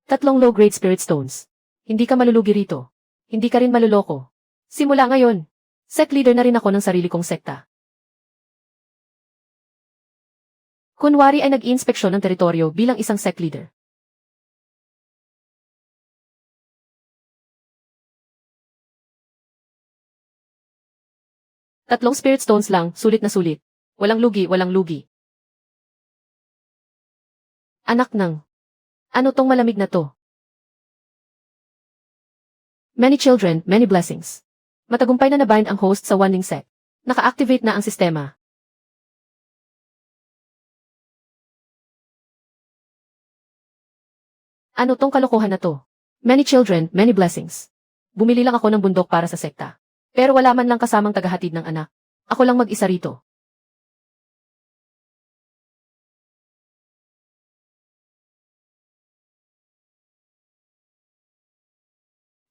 3 low-grade spirit stones. Hindi ka malulugi rito. Hindi ka rin maluloko. Simula ngayon, sect leader na rin ako ng sarili kong sekta. Kunwari ay nag-iinspeksyon ng teritoryo bilang isang sect leader. Tatlong spirit stones lang, sulit na sulit. Walang lugi, walang lugi. Anak ng... Ano tong malamig na to? Many children, many blessings. Matagumpay na nabind ang host sa Wanling Sect. Naka-activate na ang sistema. Ano tong kalokohan na to? Many children, many blessings. Bumili lang ako ng bundok para sa sekta. Pero wala man lang kasamang tagahatid ng anak. Ako lang mag-isa rito.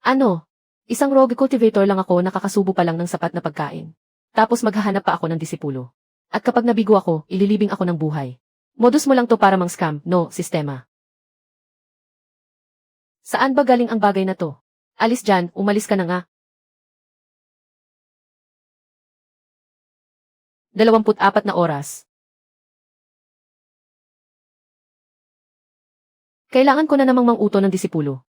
Ano? Isang rogue cultivator lang ako, nakakasubo pa lang ng sapat na pagkain. Tapos maghahanap pa ako ng disipulo. At kapag nabigo ako, ililibing ako ng buhay. Modus mo lang to para mang-scam, no, sistema. Saan ba galing ang bagay na to? Alis dyan, umalis ka na nga. 24 na oras. Kailangan ko na namang mang-uto ng disipulo.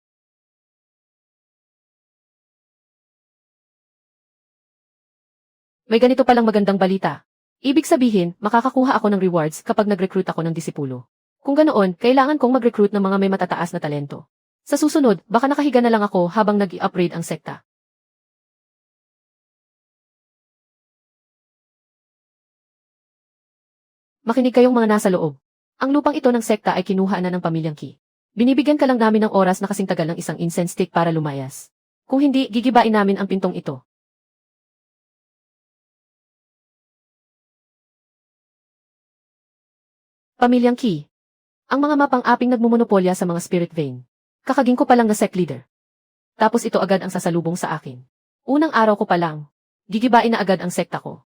May ganito palang magandang balita. Ibig sabihin, makakakuha ako ng rewards kapag nag-recruit ako ng disipulo. Kung ganoon, kailangan kong mag-recruit ng mga may matataas na talento. Sa susunod, baka nakahiga na lang ako habang nag-i-upgrade ang sekta. Makinig kayong mga nasa loob. Ang lupang ito ng sekta ay kinuha na ng pamilyang Qi. Binibigyan ka lang namin ng oras na kasing tagal ng isang incense stick para lumayas. Kung hindi, gigibain namin ang pintong ito. Pamilyang Qi. Ang mga mapang-aping nagmumonopolya sa mga spirit vein. Kakaging ko pa lang na sect leader. Tapos ito agad ang sasalubong sa akin. Unang araw ko pa lang. Gigibain na agad ang sekta ko.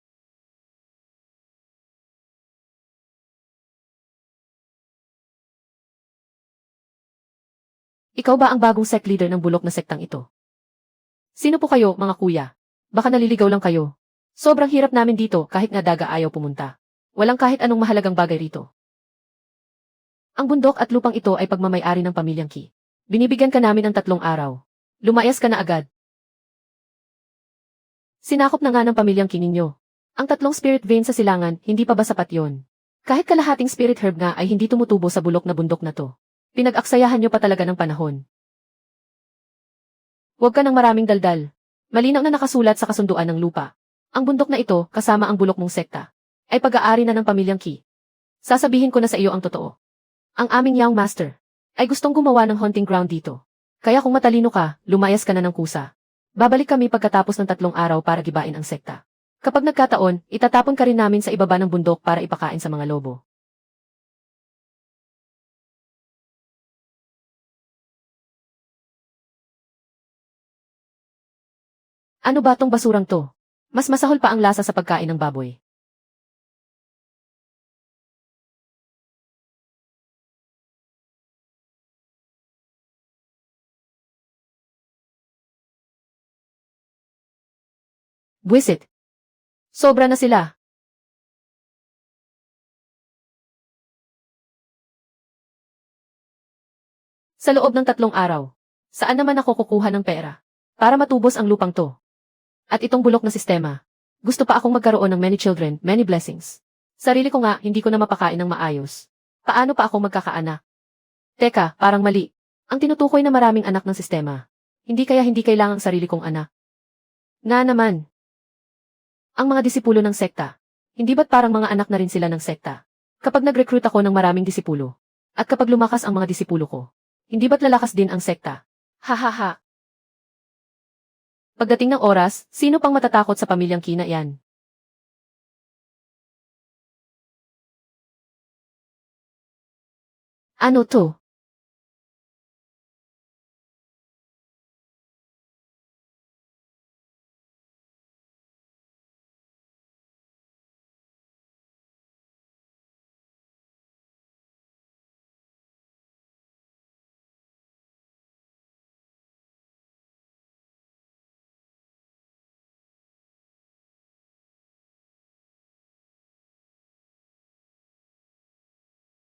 Ikaw ba ang bagong sect leader ng bulok na sektang ito? Sino po kayo, mga kuya? Baka naliligaw lang kayo. Sobrang hirap namin dito kahit nga daga ayaw pumunta. Walang kahit anong mahalagang bagay rito. Ang bundok at lupang ito ay pagmamay-ari ng pamilyang Qi. Binibigyan ka namin ng 3 araw. Lumayas ka na agad. Sinakop na nga ng pamilyang Qi ninyo. Ang 3 spirit vein sa silangan, hindi pa ba sapat yon? Kahit kalahating spirit herb nga ay hindi tumutubo sa bulok na bundok na to. Pinag-aksayahan nyo pa talaga ng panahon. Huwag ka ng maraming daldal. Malinaw na nakasulat sa kasunduan ng lupa. Ang bundok na ito, kasama ang bulok mong sekta, ay pag-aari na ng pamilyang Qi. Sasabihin ko na sa iyo ang totoo. Ang aming Young Master ay gustong gumawa ng hunting ground dito. Kaya kung matalino ka, lumayas ka na ng kusa. Babalik kami pagkatapos ng 3 araw para gibain ang sekta. Kapag nagkataon, itatapon ka rin namin sa ibaba ng bundok para ipakain sa mga lobo. Ano ba tong basurang to? Mas masahol pa ang lasa sa pagkain ng baboy. Buwisit. Sobra na sila. Sa loob ng 3 araw. Saan naman ako kukuha ng pera? Para matubos ang lupang to. At itong bulok na sistema. Gusto pa akong magkaroon ng many children, many blessings. Sarili ko nga, hindi ko na mapakain ng maayos. Paano pa ako magkakaanak? Teka, parang mali. Ang tinutukoy na maraming anak ng sistema. Hindi kaya hindi kailangang sarili kong anak. Nga naman. Ang mga disipulo ng sekta. Hindi ba't parang mga anak na rin sila ng sekta? Kapag nag-recruit ako ng maraming disipulo. At kapag lumakas ang mga disipulo ko. Hindi ba't lalakas din ang sekta? Hahaha. Pagdating ng oras, sino pang matatakot sa pamilyang Qi na yan? Ano to?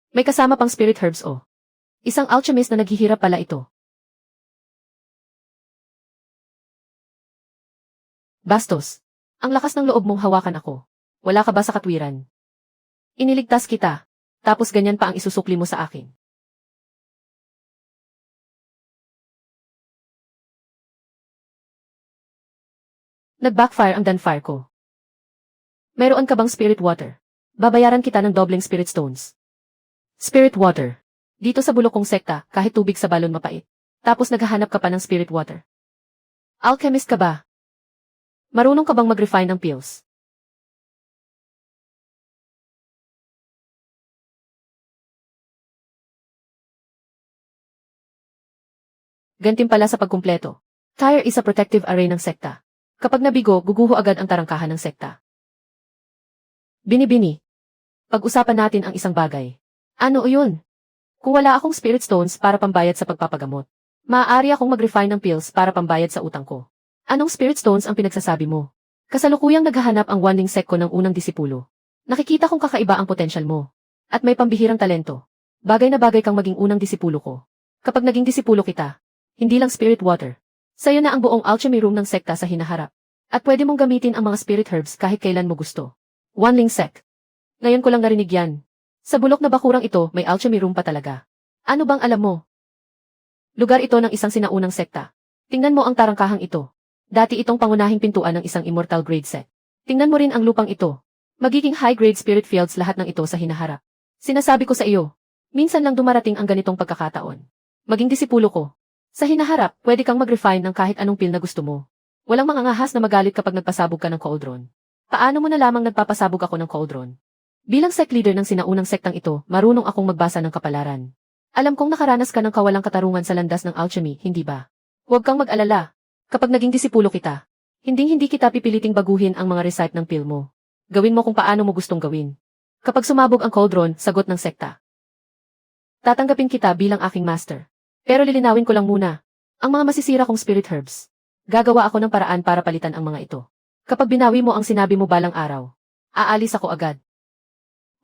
May kasama pang spirit herbs oh. Isang alchemist na naghihirap pala ito. Bastos. Ang lakas ng loob mong hawakan ako. Wala ka ba sa katwiran? Iniligtas kita. Tapos ganyan pa ang isusukli mo sa akin. Nag-backfire ang Danfire ko. Meron ka bang spirit water? Babayaran kita ng dobleng spirit stones. Spirit water. Dito sa bulok kong sekta, kahit tubig sa balon mapait. Tapos naghahanap ka pa ng spirit water. Alchemist ka ba? Marunong ka bang mag-refine ng pills? Gantimpala sa pagkumpleto. Tyre is a protective array ng sekta. Kapag nabigo, guguho agad ang tarangkahan ng sekta. Binibini. Pag-usapan natin ang isang bagay. Ano yun? Kung wala akong spirit stones para pambayad sa pagpapagamot, maaari akong mag-refine ng pills para pambayad sa utang ko. Anong spirit stones ang pinagsasabi mo? Kasalukuyang naghahanap ang Wanling Sect ko ng unang disipulo. Nakikita kong kakaiba ang potensyal mo. At may pambihirang talento. Bagay na bagay kang maging unang disipulo ko. Kapag naging disipulo kita, hindi lang spirit water. Sa'yo na ang buong alchemy room ng sekta sa hinaharap. At pwede mong gamitin ang mga spirit herbs kahit kailan mo gusto. Wanling Sect. Ngayon ko lang narinig yan. Sa bulok na bakurang ito, may alchemy room pa talaga. Ano bang alam mo? Lugar ito ng isang sinaunang sekta. Tingnan mo ang tarangkahang ito. Dati itong pangunahing pintuan ng isang immortal grade sect. Tingnan mo rin ang lupang ito. Magiging high-grade spirit fields lahat ng ito sa hinaharap. Sinasabi ko sa iyo, minsan lang dumarating ang ganitong pagkakataon. Maging disipulo ko. Sa hinaharap, pwede kang mag-refine ng kahit anong pill na gusto mo. Walang mangangahas na magalit kapag nagpasabog ka ng cauldron. Paano mo na lamang nagpapasabog ako ng cauldron? Bilang sect leader ng sinaunang sektang ito, marunong akong magbasa ng kapalaran. Alam kong nakaranas ka ng kawalang katarungan sa landas ng alchemy, hindi ba? Huwag kang mag-alala. Kapag naging disipulo kita, hindi kita pipiliting baguhin ang mga recipe ng pill mo. Gawin mo kung paano mo gustong gawin. Kapag sumabog ang cauldron, sagot ng sekta. Tatanggapin kita bilang aking master. Pero lilinawin ko lang muna. Ang mga masisira kong spirit herbs. Gagawa ako ng paraan para palitan ang mga ito. Kapag binawi mo ang sinabi mo balang araw, aalis ako agad.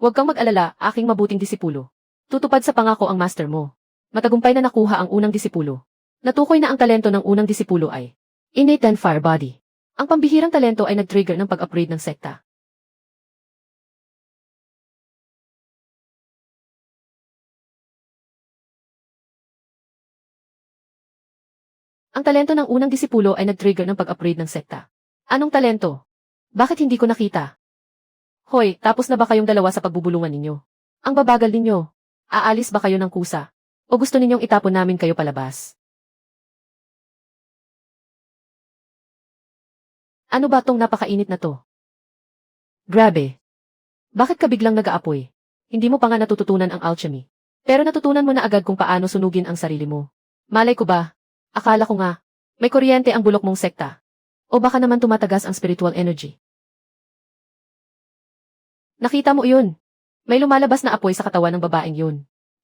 Huwag kang mag-alala, aking mabuting disipulo. Tutupad sa pangako ang master mo. Matagumpay na nakuha ang unang disipulo. Natukoy na ang talento ng unang disipulo ay innate Danfire body. Ang pambihirang talento ay nag-trigger ng pag-upgrade ng sekta. Ang talento ng unang disipulo ay nag-trigger ng pag-upgrade ng sekta. Anong talento? Bakit hindi ko nakita? Hoy, tapos na ba kayong dalawa sa pagbubulungan ninyo? Ang babagal ninyo. Aalis ba kayo ng kusa? O gusto ninyong itapon namin kayo palabas? Ano ba tong napakainit na to? Grabe. Bakit ka biglang nag-aapoy? Hindi mo pa nga natututunan ang alchemy. Pero natutunan mo na agad kung paano sunugin ang sarili mo. Malay ko ba? Akala ko nga, may kuryente ang bulok mong sekta. O baka naman tumatagas ang spiritual energy. Nakita mo yun? May lumalabas na apoy sa katawan ng babaeng yun.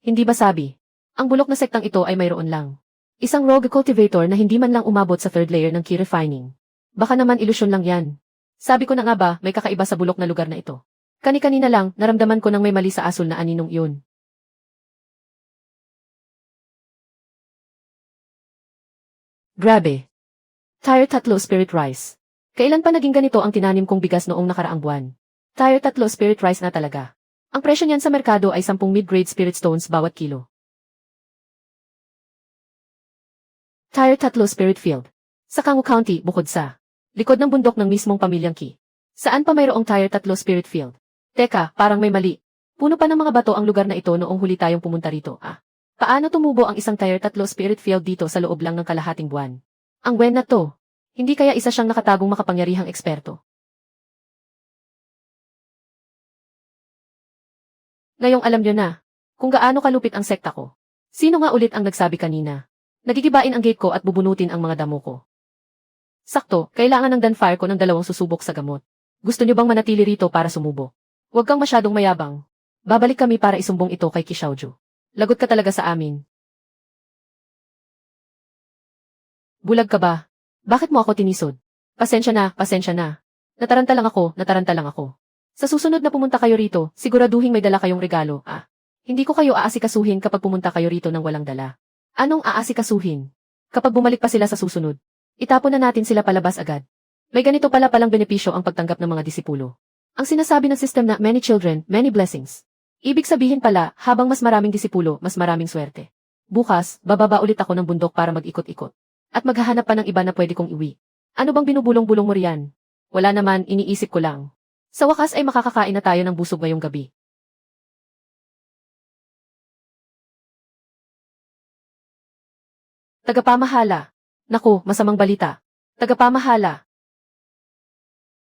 Hindi ba sabi? Ang bulok na sektang ito ay mayroon lang. Isang rogue cultivator na hindi man lang umabot sa third layer ng key refining. Baka naman ilusyon lang yan. Sabi ko na nga ba, may kakaiba sa bulok na lugar na ito. Kani-kanina lang, naramdaman ko nang may mali sa asul na aninong yun. Grabe. Tyre 3 Spirit Rice. Kailan pa naging ganito ang tinanim kong bigas noong nakaraang buwan? Tyre 3 Spirit Rice na talaga. Ang presyo niyan sa merkado ay 10 mid-grade spirit stones bawat kilo. Tyre 3 Spirit Field. Sa Kangu County, bukod sa likod ng bundok ng mismong pamilyang Ki. Saan pa mayroong Tyre 3 Spirit Field? Teka, parang may mali. Puno pa ng mga bato ang lugar na ito noong huli tayong pumunta rito. Paano tumubo ang isang Tyre 3 Spirit Field dito sa loob lang ng kalahating buwan? Ang wen na to. Hindi kaya isa siyang nakatagong makapangyarihang eksperto. Ngayong alam nyo na, kung gaano kalupit ang sekta ko. Sino nga ulit ang nagsabi kanina? Nagigibain ang gate ko at bubunutin ang mga damo ko. Sakto, kailangan ng Danfire ko ng 2 susubok sa gamot. Gusto nyo bang manatili rito para sumubo? Huwag kang masyadong mayabang. Babalik kami para isumbong ito kay Xiaoju. Lagot ka talaga sa amin. Bulag ka ba? Bakit mo ako tinisod? Pasensya na, pasensya na. Nataranta lang ako. Sa susunod na pumunta kayo rito, siguraduhin may dala kayong regalo, Hindi ko kayo aasikasuhin kapag pumunta kayo rito ng walang dala. Anong aasikasuhin? Kapag bumalik pa sila sa susunod, itapon na natin sila palabas agad. May ganito palang benepisyo ang pagtanggap ng mga disipulo. Ang sinasabi ng system na many children, many blessings. Ibig sabihin pala, habang mas maraming disipulo, mas maraming swerte. Bukas, bababa ulit ako ng bundok para mag-ikot-ikot. At maghahanap pa ng iba na pwede kong iwi. Ano bang binubulong-bulong mo riyan? Wala naman, iniisip ko lang. Sa wakas ay makakakain na tayo ng busog ngayong gabi. Tagapamahala. Naku, masamang balita. Tagapamahala.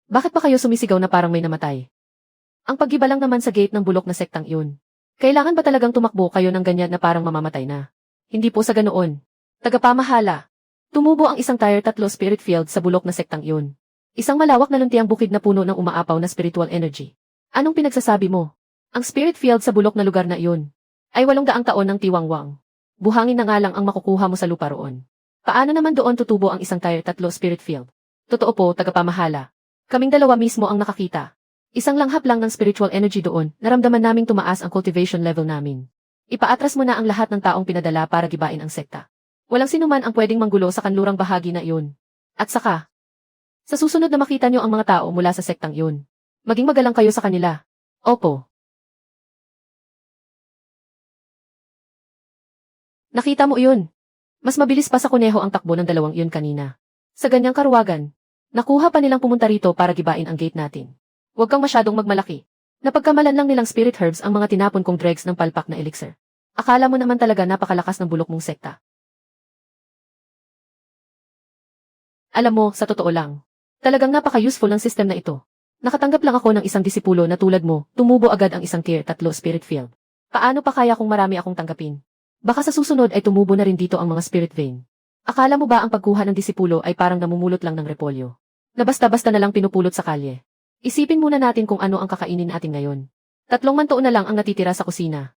Bakit pa kayo sumisigaw na parang may namatay? Ang paggiba lang naman sa gate ng bulok na sektang iyon. Kailangan ba talagang tumakbo kayo ng ganyan na parang mamamatay na? Hindi po sa ganoon. Tagapamahala. Tumubo ang isang tier 3 spirit field sa bulok na sektang iyon. Isang malawak na luntiang bukid na puno ng umaapaw na spiritual energy. Anong pinagsasabi mo? Ang spirit field sa bulok na lugar na iyon ay 800 taon ng tiwangwang. Buhangin na nga lang ang makukuha mo sa lupa roon. Paano naman doon tutubo ang isang tier 3 spirit field? Totoo po, tagapamahala. Kaming dalawa mismo ang nakakita. Isang langhap lang ng spiritual energy doon, naramdaman naming tumaas ang cultivation level namin. Ipaatras mo na ang lahat ng taong pinadala para gibain ang sekta. Walang sinuman ang pwedeng manggulo sa kanlurang bahagi na iyon. At saka, sa susunod na makita nyo ang mga tao mula sa sektang iyon, maging magalang kayo sa kanila. Opo. Nakita mo iyon. Mas mabilis pa sa kuneho ang takbo ng dalawang iyon kanina. Sa ganyang karuwagan, nakuha pa nilang pumunta rito para gibain ang gate natin. Huwag kang masyadong magmalaki. Napagkamalan lang nilang spirit herbs ang mga tinapon kong dregs ng palpak na elixir. Akala mo naman talaga napakalakas ng bulok mong sekta. Alam mo, sa totoo lang, talagang napaka-useful ng system na ito. Nakatanggap lang ako ng isang disipulo na tulad mo, tumubo agad ang isang tier 3 spirit field. Paano pa kaya kung marami akong tanggapin? Baka sa susunod ay tumubo na rin dito ang mga spirit vein. Akala mo ba ang pagkuha ng disipulo ay parang namumulot lang ng repolyo? Na basta-basta na lang pinupulot sa kalye. Isipin muna natin kung ano ang kakainin natin ngayon. 3 manto na lang ang natitira sa kusina.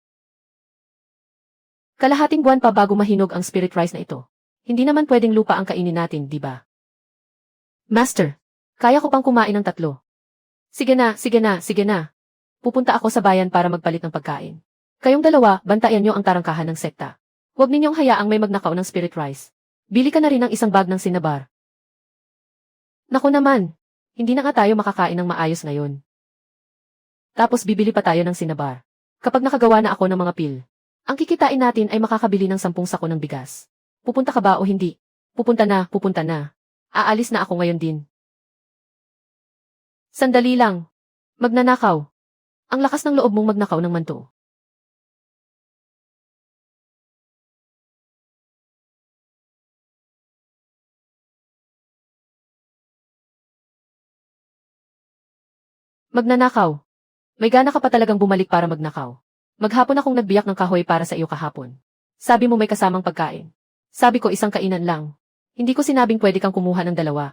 Kalahating buwan pa bago mahinog ang spirit rice na ito. Hindi naman pwedeng lupa ang kainin natin, di ba? Master, kaya ko pang kumain ng 3. Sige na, sige na, sige na. Pupunta ako sa bayan para magpalit ng pagkain. Kayong dalawa, bantayan nyo ang tarangkahan ng sekta. Huwag ninyong hayaang may magnakaw ng spirit rice. Bili ka na rin ng isang bag ng sinabar. Naku naman, hindi na nga tayo makakain ng maayos ngayon. Tapos bibili pa tayo ng sinabar. Kapag nakagawa na ako ng mga pil, ang kikitain natin ay makakabili ng 10 sako ng bigas. Pupunta ka ba o hindi? Pupunta na, pupunta na. Aalis na ako ngayon din. Sandali lang. Magnanakaw. Ang lakas ng loob mong magnakaw ng manto. Magnanakaw. May gana ka pa talagang bumalik para magnakaw. Maghapon akong nagbiyak ng kahoy para sa iyo kahapon. Sabi mo may kasamang pagkain. Sabi ko isang kainan lang. Hindi ko sinabing pwede kang kumuha ng 2.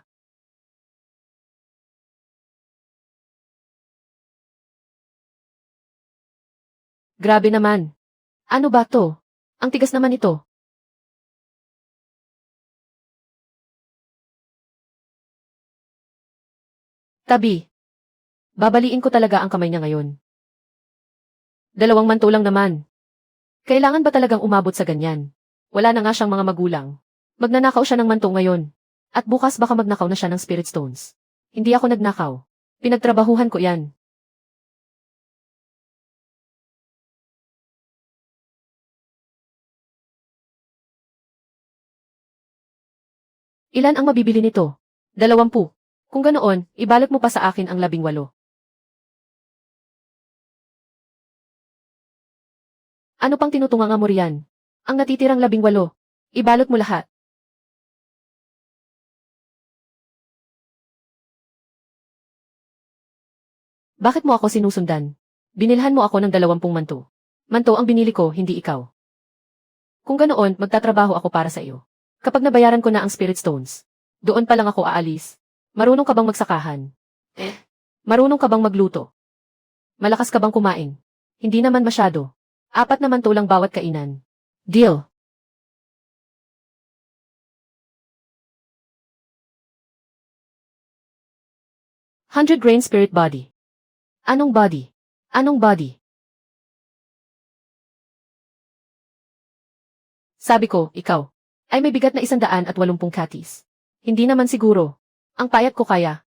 Grabe naman. Ano ba to? Ang tigas naman ito. Tabi. Babaliin ko talaga ang kamay niya ngayon. 2 manto lang naman. Kailangan ba talagang umabot sa ganyan? Wala na nga siyang mga magulang. Magnanakaw siya ng manto ngayon. At bukas baka magnakaw na siya ng spirit stones. Hindi ako nagnakaw. Pinagtrabahuhan ko yan. Ilan ang mabibili nito? 20. Kung ganoon, ibalot mo pa sa akin ang 18. Ano pang tinutunganga mo riyan? Ang natitirang 18. Ibalot mo lahat. Bakit mo ako sinusundan? Binilhan mo ako ng 20 manto. Manto ang binili ko, hindi ikaw. Kung ganoon, magtatrabaho ako para sa iyo. Kapag nabayaran ko na ang spirit stones, doon pa lang ako aalis. Marunong ka bang magsakahan? Marunong ka bang magluto? Malakas ka bang kumain? Hindi naman masyado. 4 naman to lang bawat kainan. Deal. 100 grain spirit body. Anong body? Anong body? Sabi ko, ikaw, ay may bigat na 180 katis. Hindi naman siguro. Ang payat ko kaya.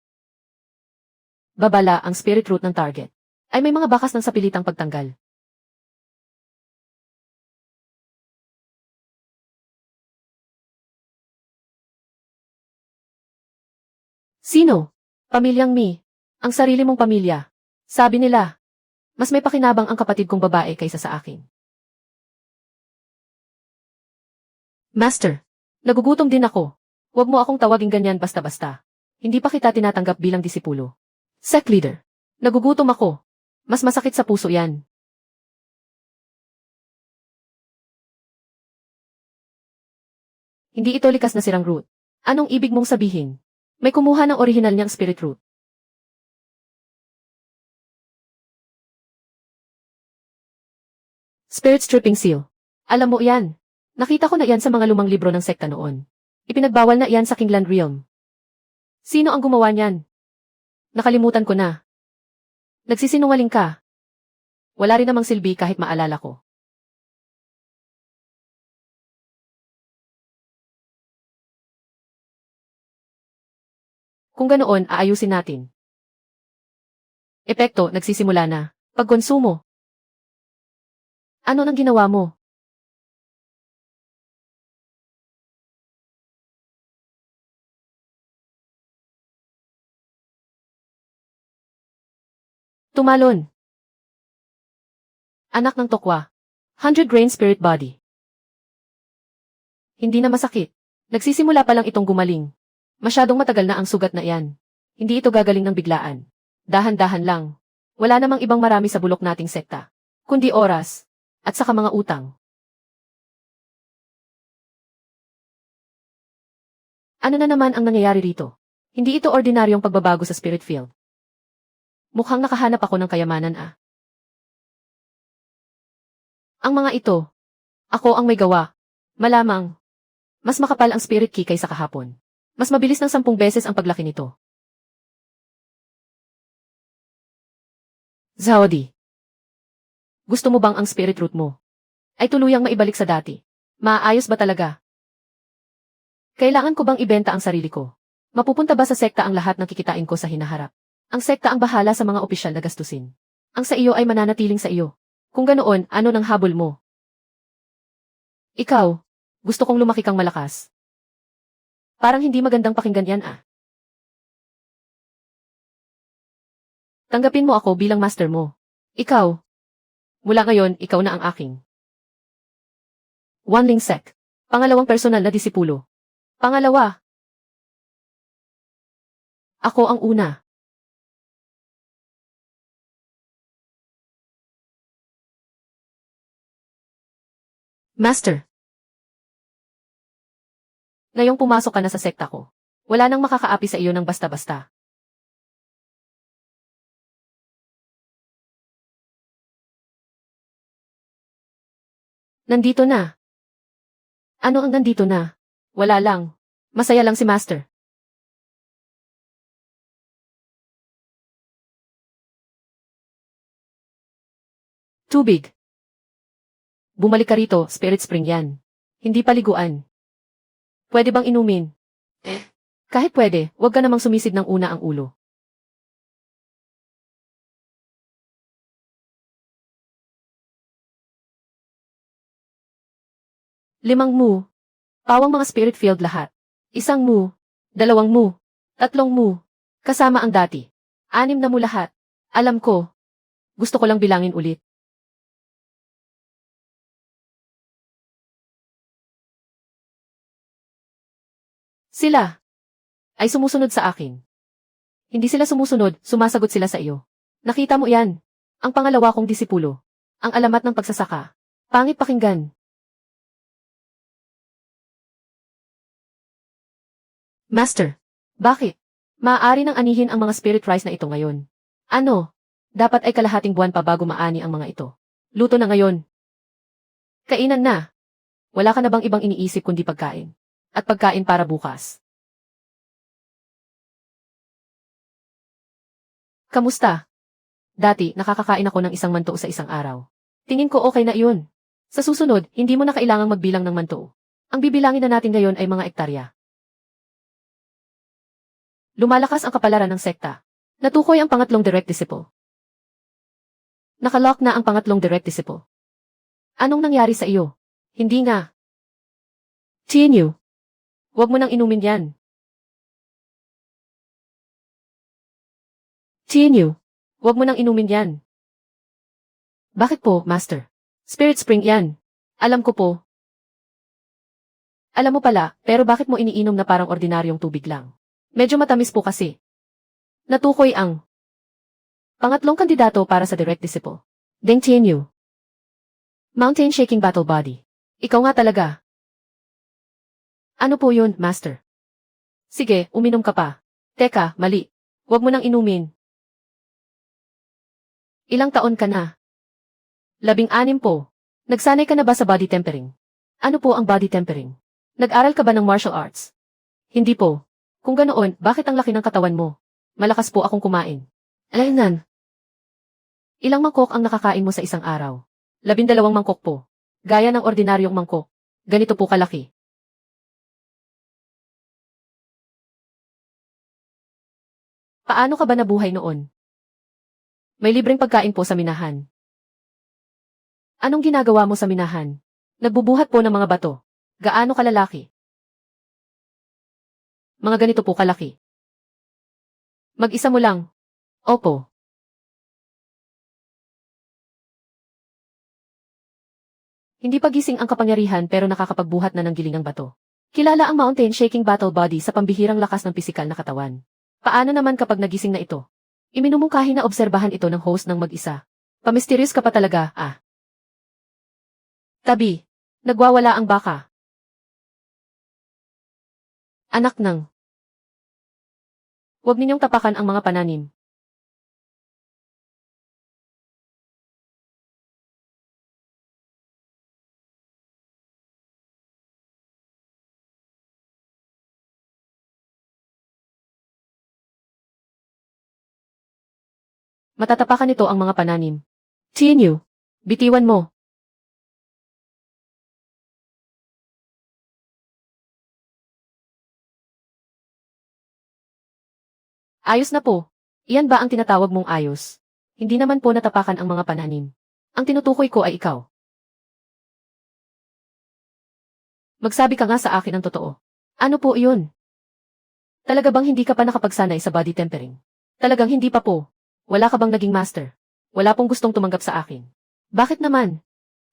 Babala ang spirit root ng target. Ay may mga bakas ng sapilitang pagtanggal. Sino? Pamilyang Mi. Ang sarili mong pamilya. Sabi nila, mas may pakinabang ang kapatid kong babae kaysa sa akin. Master, nagugutom din ako. Huwag mo akong tawagin ganyan basta-basta. Hindi pa kita tinatanggap bilang disipulo. Sect leader, nagugutom ako. Mas masakit sa puso yan. Hindi ito likas na sirang root. Anong ibig mong sabihin? May kumuha ng orihinal niyang spirit root. Spirit stripping seal. Alam mo yan. Nakita ko na yan sa mga lumang libro ng sekta noon. Ipinagbawal na yan sa Kingland Realm. Sino ang gumawa niyan? Nakalimutan ko na. Nagsisinungaling ka. Wala rin namang silbi kahit maalala ko. Kung ganoon, aayusin natin. Epekto, nagsisimula na. Pagkonsumo. Ano nang ginawa mo? Tumalon. Anak ng tokwa. 100 grain spirit body. Hindi na masakit. Nagsisimula pa lang itong gumaling. Masyadong matagal na ang sugat na iyan. Hindi ito gagaling ng biglaan. Dahan-dahan lang. Wala namang ibang marami sa bulok nating sekta. Kundi oras. At saka mga utang. Ano na naman ang nangyayari rito? Hindi ito ordinaryong pagbabago sa spirit field. Mukhang nakahanap ako ng kayamanan ah. Ang mga ito. Ako ang may gawa. Malamang. Mas makapal ang spirit key kaysa kahapon. Mas mabilis ng 10 beses ang paglaki nito. Zaodi. Gusto mo bang ang spirit root mo ay tuluyang maibalik sa dati? Maayos ba talaga? Kailangan ko bang ibenta ang sarili ko? Mapupunta ba sa sekta ang lahat ng kikitain ko sa hinaharap? Ang sekta ang bahala sa mga opisyal na gastusin. Ang sa iyo ay mananatiling sa iyo. Kung ganoon, ano nang habol mo? Ikaw, gusto kong lumaki kang malakas. Parang hindi magandang pakinggan yan ah. Tanggapin mo ako bilang master mo. Ikaw. Mula ngayon, ikaw na ang aking. Wanling Sec. Pangalawang personal na disipulo. Pangalawa. Ako ang una. Master. Ngayong pumasok ka na sa sekta ko. Wala nang makakaapi sa iyo ng basta-basta. Nandito na. Ano ang nandito na? Wala lang. Masaya lang si Master. Tubig. Bumalik ka rito, Spirit Spring yan. Hindi paliguan. Pwede bang inumin? Kahit pwede, huwag ka namang sumisid ng una ang ulo. Limang mu. Pawang mga spirit field lahat. Isang mu. Dalawang mu. Tatlong mu. Kasama ang dati. 6 na mu lahat. Alam ko. Gusto ko lang bilangin ulit. Sila ay sumusunod sa akin. Hindi sila sumusunod, sumasagot sila sa iyo. Nakita mo yan. Ang pangalawa kong disipulo. Ang alamat ng pagsasaka. Pangit pakinggan. Master, bakit? Maaari nang anihin ang mga spirit rice na ito ngayon. Ano? Dapat ay kalahating buwan pa bago maani ang mga ito. Luto na ngayon. Kainan na. Wala ka na bang ibang iniisip kundi pagkain? At pagkain para bukas. Kamusta? Dati, nakakakain ako ng isang manto sa isang araw. Tingin ko okay na iyon. Sa susunod, hindi mo na kailangang magbilang ng manto. Ang bibilangin na natin ngayon ay mga ektarya. Lumalakas ang kapalaran ng sekta. Natukoy ang pangatlong direct disciple. Nakalock na ang pangatlong direct disciple. Anong nangyari sa iyo? Hindi nga. TNU. Huwag mo nang inumin yan. TNU. Huwag mo nang inumin yan. Bakit po, Master? Spirit Spring yan. Alam ko po. Alam mo pala, pero bakit mo iniinom na parang ordinaryong tubig lang? Medyo matamis po kasi. Natukoy ang pangatlong kandidato para sa direct disciple. Deng Tianyu. Mountain Shaking Battle Body. Ikaw nga talaga. Ano po yun, Master? Sige, uminom ka pa. Teka, mali. Huwag mo nang inumin. Ilang taon ka na? 16 po. Nagsanay ka na ba sa body tempering? Ano po ang body tempering? Nag-aral ka ba ng martial arts? Hindi po. Kung ganoon, bakit ang laki ng katawan mo? Malakas po akong kumain. Alaynan. Ilang mangkok ang nakakain mo sa isang araw? 12 mangkok po. Gaya ng ordinaryong mangkok. Ganito po kalaki. Paano ka ba nabuhay noon? May libreng pagkain po sa minahan. Anong ginagawa mo sa minahan? Nagbubuhat po ng mga bato. Gaano kalalaki? Mga ganito po kalaki. Mag-isa mo lang. Opo. Hindi pagising ang kapangyarihan pero nakakapagbuhat na ng gilingang bato. Kilala ang Mountain Shaking Battle Body sa pambihirang lakas ng pisikal na katawan. Paano naman kapag nagising na ito? Iminumungkahi na obserbahan ito ng host ng mag-isa. Pamisteryos ka pa talaga, ah. Tabi. Nagwawala ang baka. Anak ng. Huwag ninyong tapakan ang mga pananim. Matatapakan nito ang mga pananim. TNU. Bitiwan mo. Ayos na po. Iyan ba ang tinatawag mong ayos? Hindi naman po natapakan ang mga pananim. Ang tinutukoy ko ay ikaw. Magsabi ka nga sa akin ang totoo. Ano po iyon? Talaga bang hindi ka pa nakapagsanay sa body tempering? Talagang hindi pa po. Wala ka bang naging master? Wala pong gustong tumanggap sa akin. Bakit naman?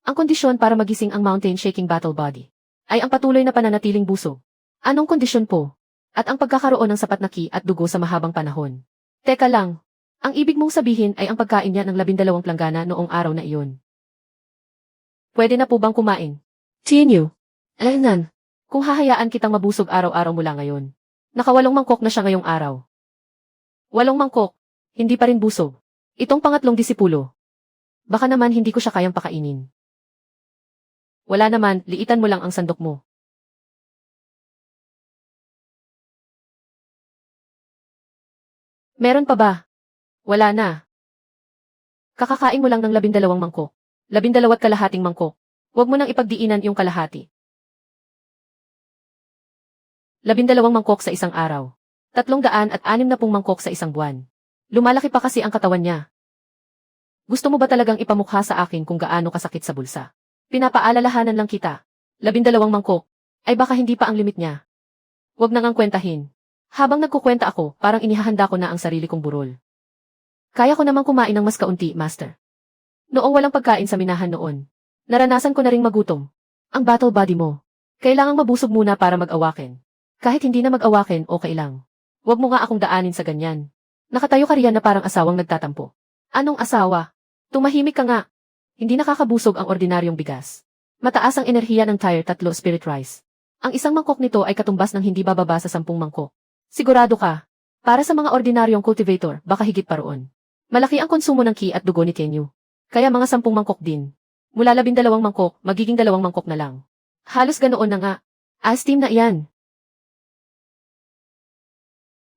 Ang kondisyon para magising ang Mountain Shaking Battle Body ay ang patuloy na pananatiling busog. Anong kondisyon po? At ang pagkakaroon ng sapat na ki at dugo sa mahabang panahon. Teka lang. Ang ibig mong sabihin ay ang pagkain niya ng 12 planggana noong araw na iyon. Pwede na po bang kumain? TNU. Alaynan. Kung hahayaan kitang mabusog araw-araw mula ngayon. Naka 8 mangkok na siya ngayong araw. 8 mangkok. Hindi pa rin busog. Itong pangatlong disipulo. Baka naman hindi ko siya kayang pakainin. Wala naman, liitan mo lang ang sandok mo. Meron pa ba? Wala na. Kakakain mo lang ng 12 mangkok. 12 mangkok. Huwag mo nang ipagdiinan yung kalahati. 12 mangkok sa isang araw. 360 mangkok sa isang buwan. Lumalaki pa kasi ang katawan niya. Gusto mo ba talagang ipamukha sa akin kung gaano kasakit sa bulsa? Pinapaalalahanan lang kita. 12 mangkok. Ay baka hindi pa ang limit niya. Huwag nang ang kwentahin. Habang nagkukwenta ako, parang inihahanda ko na ang sarili kong burol. Kaya ko namang kumain ng mas kaunti, Master. Noong walang pagkain sa minahan noon, naranasan ko na ring magutom. Ang battle body mo. Kailangang mabusog muna para mag-awaken. Kahit hindi na mag-awaken, okay lang. Huwag mo nga akong daanin sa ganyan. Nakatayo ka riyan na parang asawang nagtatampo. Anong asawa? Tumahimik ka nga. Hindi nakakabusog ang ordinaryong bigas. Mataas ang enerhiya ng Tier 3 Spirit Rice. Ang isang mangkok nito ay katumbas ng hindi bababa sa 10 mangkok. Sigurado ka. Para sa mga ordinaryong cultivator, baka higit pa roon. Malaki ang konsumo ng ki at dugo ni Tenyu. Kaya mga 10 mangkok din. Mula 12 mangkok, magiging 2 mangkok na lang. Halos ganoon na nga. Steam na iyan.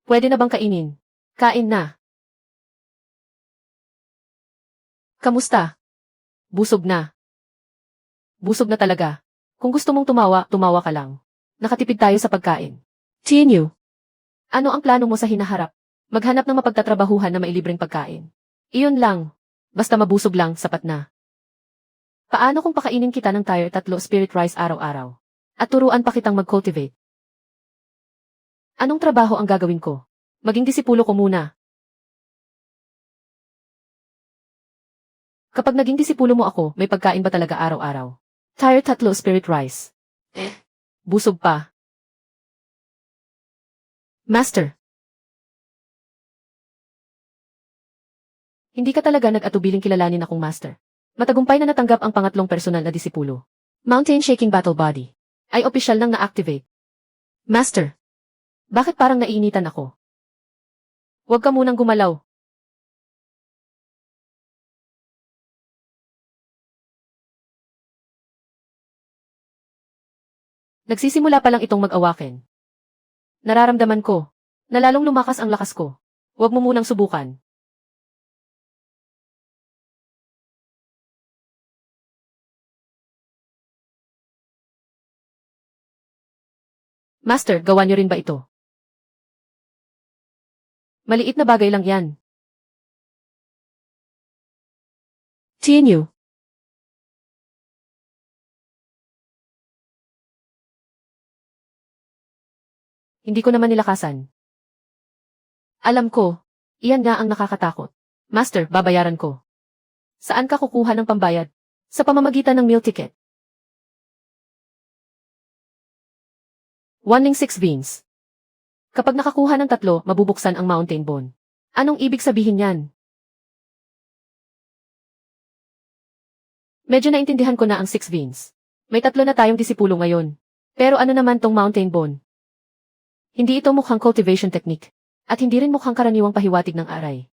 Pwede na bang kainin? Kain na. Kamusta? Busog na. Busog na talaga. Kung gusto mong tumawa, tumawa ka lang. Nakatipid tayo sa pagkain. TNU. Ano ang plano mo sa hinaharap? Maghanap ng mapagtatrabahuhan na mailibreng pagkain. Iyon lang. Basta mabusog lang, sapat na. Paano kung pakainin kita ng tier 3 spirit rice araw-araw? At turuan pa kitang mag-cultivate? Anong trabaho ang gagawin ko? Maging disipulo ko muna. Kapag naging disipulo mo ako, may pagkain ba talaga araw-araw? Tier 3 spirit rice. Busog pa. Master. Hindi ka talaga nag-atubiling kilalanin akong master. Matagumpay na natanggap ang pangatlong personal na disipulo. Mountain Shaking Battle Body. Ay opisyal nang na-activate. Master. Bakit parang naiinitan ako? Huwag ka munang gumalaw. Nagsisimula pa lang itong mag-awaken. Nararamdaman ko, na lalong lumakas ang lakas ko. Huwag mo munang subukan. Master, gawa niyo rin ba ito? Maliit na bagay lang yan. TNU. Hindi ko naman nilakasan. Alam ko, iyan nga ang nakakatakot. Master, babayaran ko. Saan ka kukuha ng pambayad? Sa pamamagitan ng meal ticket. 106 beans. Kapag nakakuha ng 3, mabubuksan ang mountain bone. Anong ibig sabihin yan? Medyo naintindihan ko na ang 6 beans. May 3 na tayong disipulo ngayon. Pero ano naman tong mountain bone? Hindi ito mukhang cultivation technique. At hindi rin mukhang karaniwang pahiwatig ng aray.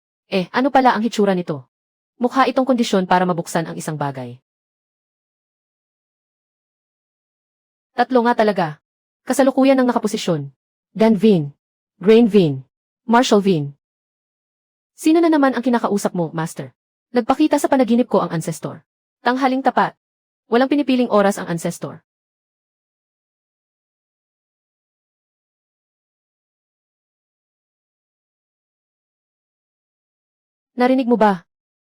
Ano pala ang hitsura nito? Mukha itong kondisyon para mabuksan ang isang bagay. 3 nga talaga. Kasalukuyan ng nakaposisyon. Dan Vin. Grain Vin. Marshall Vin. Sino na naman ang kinakausap mo, Master? Nagpakita sa panaginip ko ang ancestor. Tanghaling tapat. Walang pinipiling oras ang ancestor. Narinig mo ba?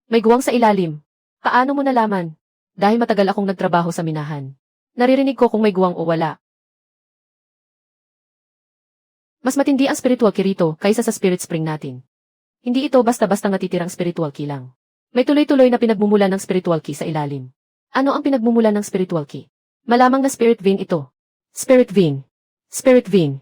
May guwang sa ilalim. Paano mo nalaman? Dahil matagal akong nagtrabaho sa minahan. Naririnig ko kung may guwang o wala. Mas matindi ang spiritual key rito kaysa sa spirit spring natin. Hindi ito basta-basta natitirang spiritual key lang. May tuloy-tuloy na pinagmumulan ng spiritual key sa ilalim. Ano ang pinagmumulan ng spiritual key? Malamang na spirit vein ito. Spirit vein. Spirit vein.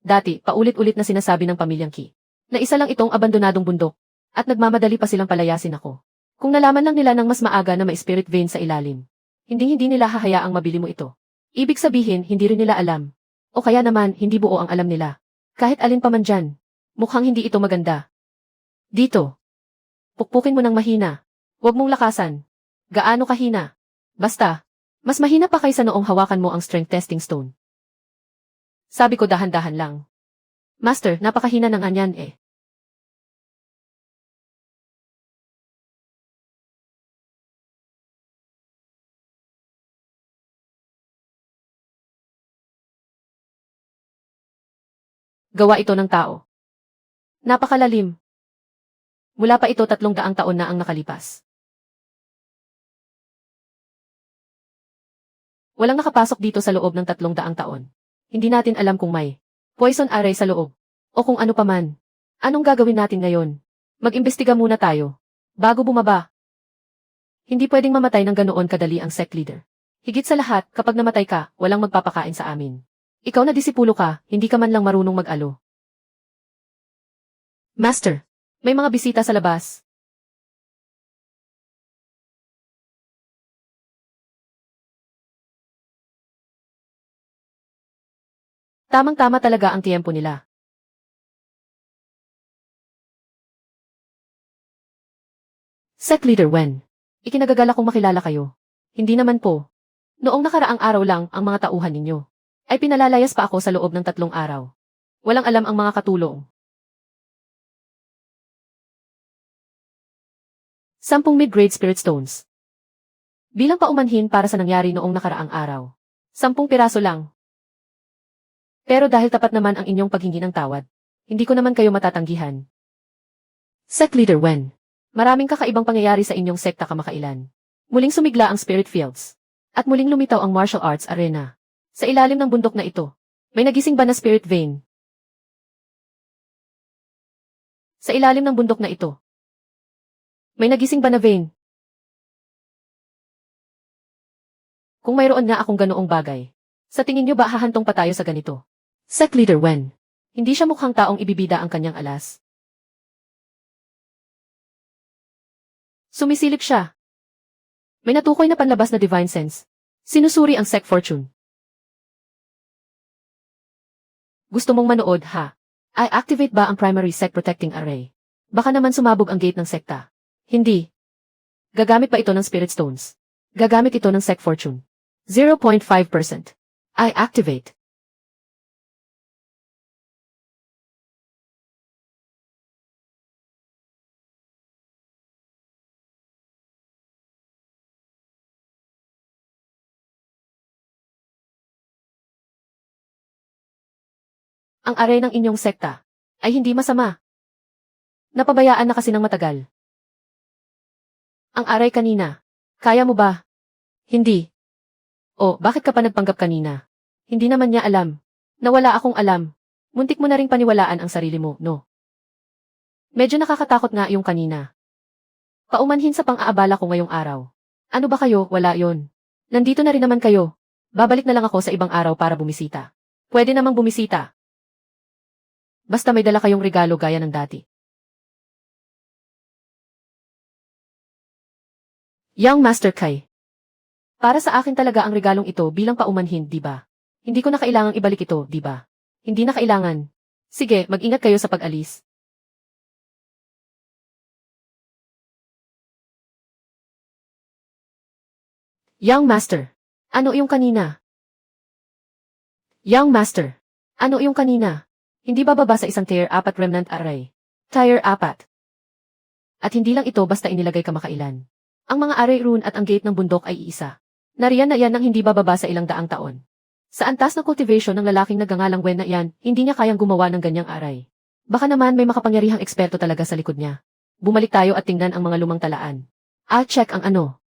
Dati, paulit-ulit na sinasabi ng pamilyang key na isa lang itong abandonadong bundok at nagmamadali pa silang palayasin ako. Kung nalaman lang nila ng mas maaga na may spirit vein sa ilalim, hindi nila hahayaang mabili mo ito. Ibig sabihin, hindi rin nila alam. O kaya naman, hindi buo ang alam nila. Kahit alin pa man dyan, mukhang hindi ito maganda. Dito. Pukpukin mo ng mahina. Huwag mong lakasan. Gaano kahina? Basta, mas mahina pa kaysa noong hawakan mo ang strength testing stone. Sabi ko dahan-dahan lang. Master, napakahina ng anyan . Gawa ito ng tao. Napakalalim. Mula pa ito 300 taon na ang nakalipas. Walang nakapasok dito sa loob ng 300 taon. Hindi natin alam kung may poison array sa loob. O kung ano paman. Anong gagawin natin ngayon? Mag-imbestiga muna tayo. Bago bumaba. Hindi pwedeng mamatay ng ganoon kadali ang sect leader. Higit sa lahat, kapag namatay ka, walang magpapakain sa amin. Ikaw na disipulo ka, hindi ka man lang marunong mag-alo. Master, may mga bisita sa labas. Tamang-tama talaga ang tiyempo nila. Sect Leader Wen, ikinagagalak kong makilala kayo. Hindi naman po. Noong nakaraang araw lang ang mga tauhan ninyo. Ay pinalalayas pa ako sa loob ng 3 araw. Walang alam ang mga katulong. 10 mid-grade spirit stones. Bilang paumanhin para sa nangyari noong nakaraang araw. 10 piraso lang. Pero dahil tapat naman ang inyong paghingi ng tawad, hindi ko naman kayo matatanggihan. Sect Leader Wen. Maraming kakaibang pangyayari sa inyong sekta kamakailan. Muling sumigla ang spirit fields. At muling lumitaw ang martial arts arena. Sa ilalim ng bundok na ito, may nagising ba na spirit vein? Sa ilalim ng bundok na ito, may nagising ba na vein? Kung mayroon nga akong ganoong bagay, sa tingin niyo ba hahantong pa tayo sa ganito? Sect Leader Wen. Hindi siya mukhang taong ibibida ang kanyang alas. Sumisilip siya. May natukoy na panlabas na divine sense. Sinusuri ang Sect Fortune. Gusto mong manood, ha? I activate ba ang primary sect protecting array? Baka naman sumabog ang gate ng sekta. Hindi. Gagamit pa ito ng spirit stones. Gagamit ito ng Sect Fortune. 0.5%. I activate. Ang array ng inyong sekta ay hindi masama. Napabayaan na kasi ng matagal. Ang array kanina. Kaya mo ba? Hindi. O, bakit ka pa nagpanggap kanina? Hindi naman niya alam. Nawala akong alam. Muntik mo na ring paniwalaan ang sarili mo, no? Medyo nakakatakot nga yung kanina. Paumanhin sa pang-aabala ko ngayong araw. Ano ba kayo? Wala yon. Nandito na rin naman kayo. Babalik na lang ako sa ibang araw para bumisita. Pwede namang bumisita. Basta may dala kayong regalo gaya ng dati. Young Master Kai. Para sa akin talaga ang regalong ito bilang paumanhin, di ba? Hindi ko na kailangang ibalik ito, di ba? Hindi na kailangan. Sige, mag-ingat kayo sa pag-alis. Young Master. Ano yung kanina? Young Master. Ano yung kanina? Hindi ba baba sa isang tier 4 remnant array? Tier 4. At hindi lang ito basta inilagay kamakailan. Ang mga array rune at ang gate ng bundok ay iisa. Nariyan na yan ng hindi bababa sa ilang daang taon. Sa antas na cultivation ng lalaking nagangalang Wen na yan, hindi niya kayang gumawa ng ganyang aray. Baka naman may makapangyarihang eksperto talaga sa likod niya. Bumalik tayo at tingnan ang mga lumang talaan. Check ang ano.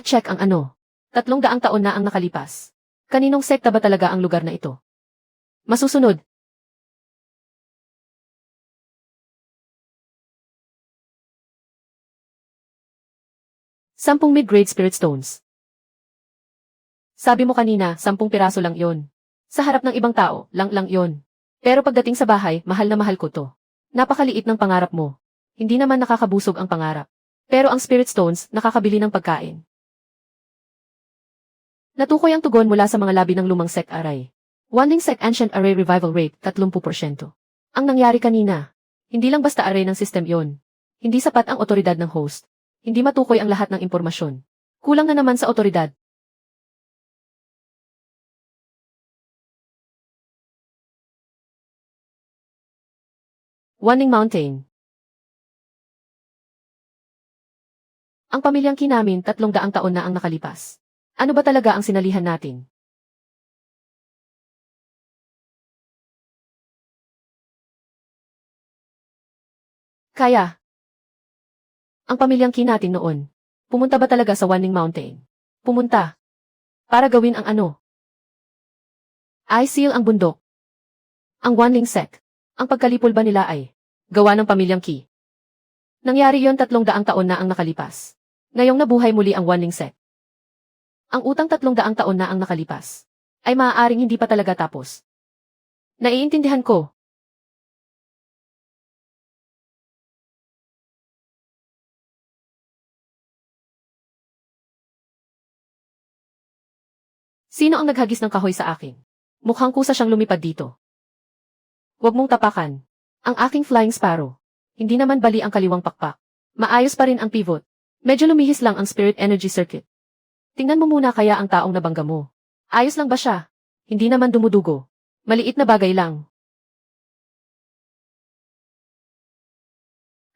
Check ang ano. 300 taon na ang nakalipas. Kaninong sekta ba talaga ang lugar na ito? Masusunod. Sampung mid-grade spirit stones. Sabi mo kanina, 10 piraso lang yon. Sa harap ng ibang tao, lang yon. Pero pagdating sa bahay, mahal na mahal ko to. Napakaliit ng pangarap mo. Hindi naman nakakabusog ang pangarap. Pero ang spirit stones, nakakabili ng pagkain. Natukoy ang tugon mula sa mga labi ng lumang sect array. Wanling sect ancient array revival rate, 30%. Ang nangyari kanina. Hindi lang basta array ng system yon. Hindi sapat ang otoridad ng host. Hindi matukoy ang lahat ng impormasyon. Kulang na naman sa otoridad. Wanling Mountain. Ang pamilyang Kinamin 300 taon na ang nakalipas. Ano ba talaga ang sinalihan natin? Kaya. Ang pamilyang Qi natin noon. Pumunta ba talaga sa Wanling Mountain? Pumunta. Para gawin ang ano? I seal ang bundok. Ang Wanling sect. Ang pagkalipol ba nila ay gawa ng pamilyang Qi? Nangyari yon 300 taon na ang nakalipas. Ngayong nabuhay muli ang Wanling sect. Ang utang 300 taon na ang nakalipas. Ay maaaring hindi pa talaga tapos. Naiintindihan ko. Sino ang naghagis ng kahoy sa akin? Mukhang kusa siyang lumipad dito. Huwag mong tapakan. Ang aking flying sparrow. Hindi naman bali ang kaliwang pakpak. Maayos pa rin ang pivot. Medyo lumihis lang ang spirit energy circuit. Tingnan mo muna kaya ang taong nabangga mo. Ayos lang ba siya? Hindi naman dumudugo. Maliit na bagay lang.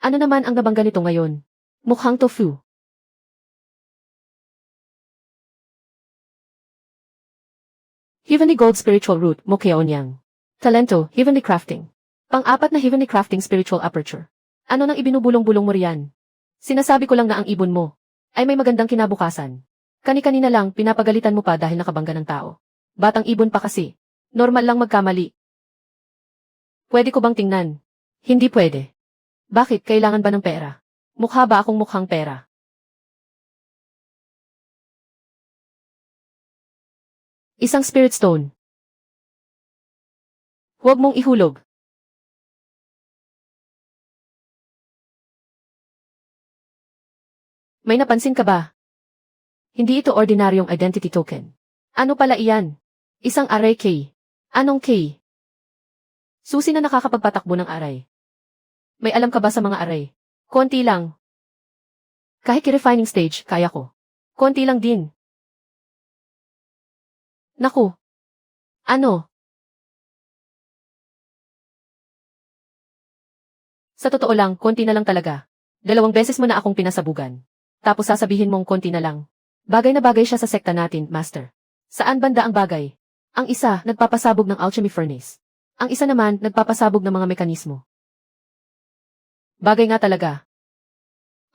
Ano naman ang nabangga nito ngayon? Mukhang tofu. Heavenly Gold Spiritual Root, Mokeonyang. Talento, Heavenly Crafting. Pang-apat na Heavenly Crafting Spiritual Aperture. Ano nang ibinubulong-bulong mo riyan? Sinasabi ko lang na ang ibon mo ay may magandang kinabukasan. Kani-kanina lang pinapagalitan mo pa dahil nakabangga ng tao. Batang ibon pa kasi. Normal lang magkamali. Pwede ko bang tingnan? Hindi pwede. Bakit kailangan ba ng pera? Mukha ba akong mukhang pera? Isang spirit stone. Huwag mong ihulog. May napansin ka ba? Hindi ito ordinaryong identity token. Ano pala iyan? Isang array key. Anong key? Susi na nakakapagpatakbo ng array. May alam ka ba sa mga array? Konti lang. Kahit i-refining stage, kaya ko. Konti lang din. Naku. Ano? Sa totoo lang, konti na lang talaga. 2 beses mo na akong pinasabugan. Tapos sasabihin mong konti na lang. Bagay na bagay siya sa sekta natin, Master. Saan banda ang bagay? Ang isa, nagpapasabog ng alchemy furnace. Ang isa naman, nagpapasabog ng mga mekanismo. Bagay nga talaga.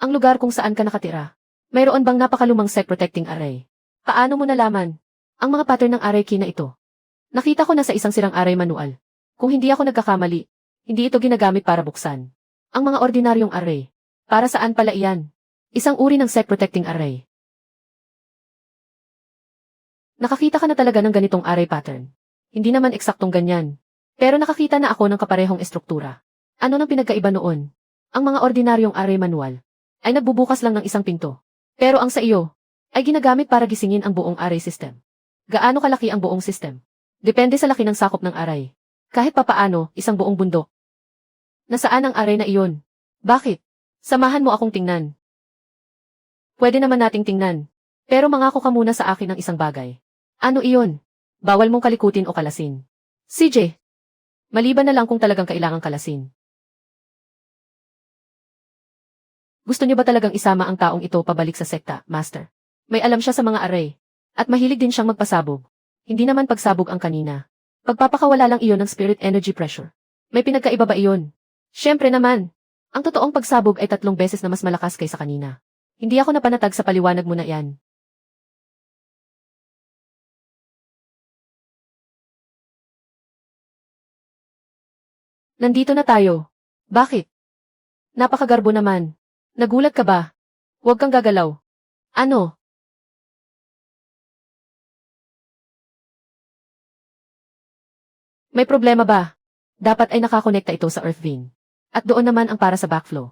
Ang lugar kung saan ka nakatira. Mayroon bang napakalumang sec protecting array? Paano mo nalaman? Ang mga pattern ng array key na ito. Nakita ko na sa isang sirang array manual. Kung hindi ako nagkakamali, hindi ito ginagamit para buksan. Ang mga ordinaryong array. Para saan pala iyan? Isang uri ng sec protecting array. Nakakita ka na talaga ng ganitong array pattern. Hindi naman eksaktong ganyan. Pero nakakita na ako ng kaparehong estruktura. Ano nang pinagkaiba noon? Ang mga ordinaryong array manual ay nagbubukas lang ng isang pinto. Pero ang sa iyo ay ginagamit para gisingin ang buong array system. Gaano kalaki ang buong system? Depende sa laki ng sakop ng array. Kahit papaano, isang buong bundok. Nasaan ang array na iyon? Bakit? Samahan mo akong tingnan. Pwede naman nating tingnan. Pero mangako ka muna sa akin ng isang bagay. Ano iyon? Bawal mong kalikutin o kalasin. CJ. Maliban na lang kung talagang kailangang kalasin. Gusto niyo ba talagang isama ang taong ito pabalik sa sekta, Master? May alam siya sa mga array. At mahilig din siyang magpasabog. Hindi naman pagsabog ang kanina. Pagpapakawala lang iyon ng spirit energy pressure. May pinagkaiba ba iyon? Siyempre naman. Ang totoong pagsabog ay 3 beses na mas malakas kaysa kanina. Hindi ako napanatag sa paliwanag mo na iyan. Nandito na tayo. Bakit? Napakagarbo naman. Nagulat ka ba? Huwag kang gagalaw. Ano? May problema ba? Dapat ay nakakonekta ito sa earth vein. At doon naman ang para sa backflow.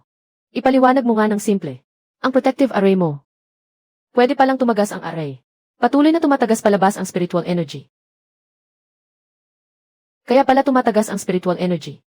Ipaliwanag mo nga ng simple. Ang protective array mo. Pwede palang tumagas ang array. Patuloy na tumatagas palabas ang spiritual energy. Kaya pala tumatagas ang spiritual energy.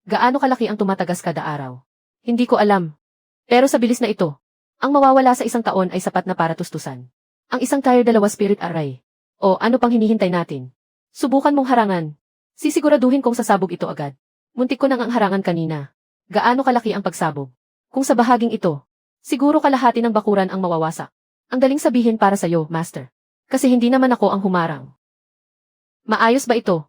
Gaano kalaki ang tumatagas kada araw? Hindi ko alam. Pero sa bilis na ito, ang mawawala sa isang taon ay sapat na para tustusan. Ang isang tier 2 spirit array. O ano pang hinihintay natin? Subukan mong harangan. Sisiguraduhin kong sasabog ito agad. Muntik ko nang ang harangan kanina. Gaano kalaki ang pagsabog? Kung sa bahaging ito, siguro kalahati ng bakuran ang mawawasak. Ang daling sabihin para sa'yo, Master. Kasi hindi naman ako ang humarang. Maayos ba ito?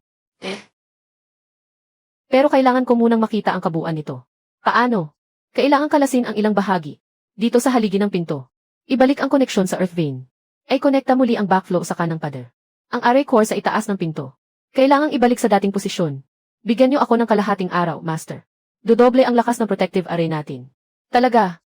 Pero kailangan ko munang makita ang kabuuan nito. Paano? Kailangan kalasin ang ilang bahagi. Dito sa haligi ng pinto. Ibalik ang koneksyon sa earth vein. Ay konekta muli ang backflow sa kanang pader. Ang array core sa itaas ng pinto. Kailangang ibalik sa dating posisyon. Bigyan niyo ako ng kalahating araw, Master. Dodoble ang lakas ng protective array natin. Talaga?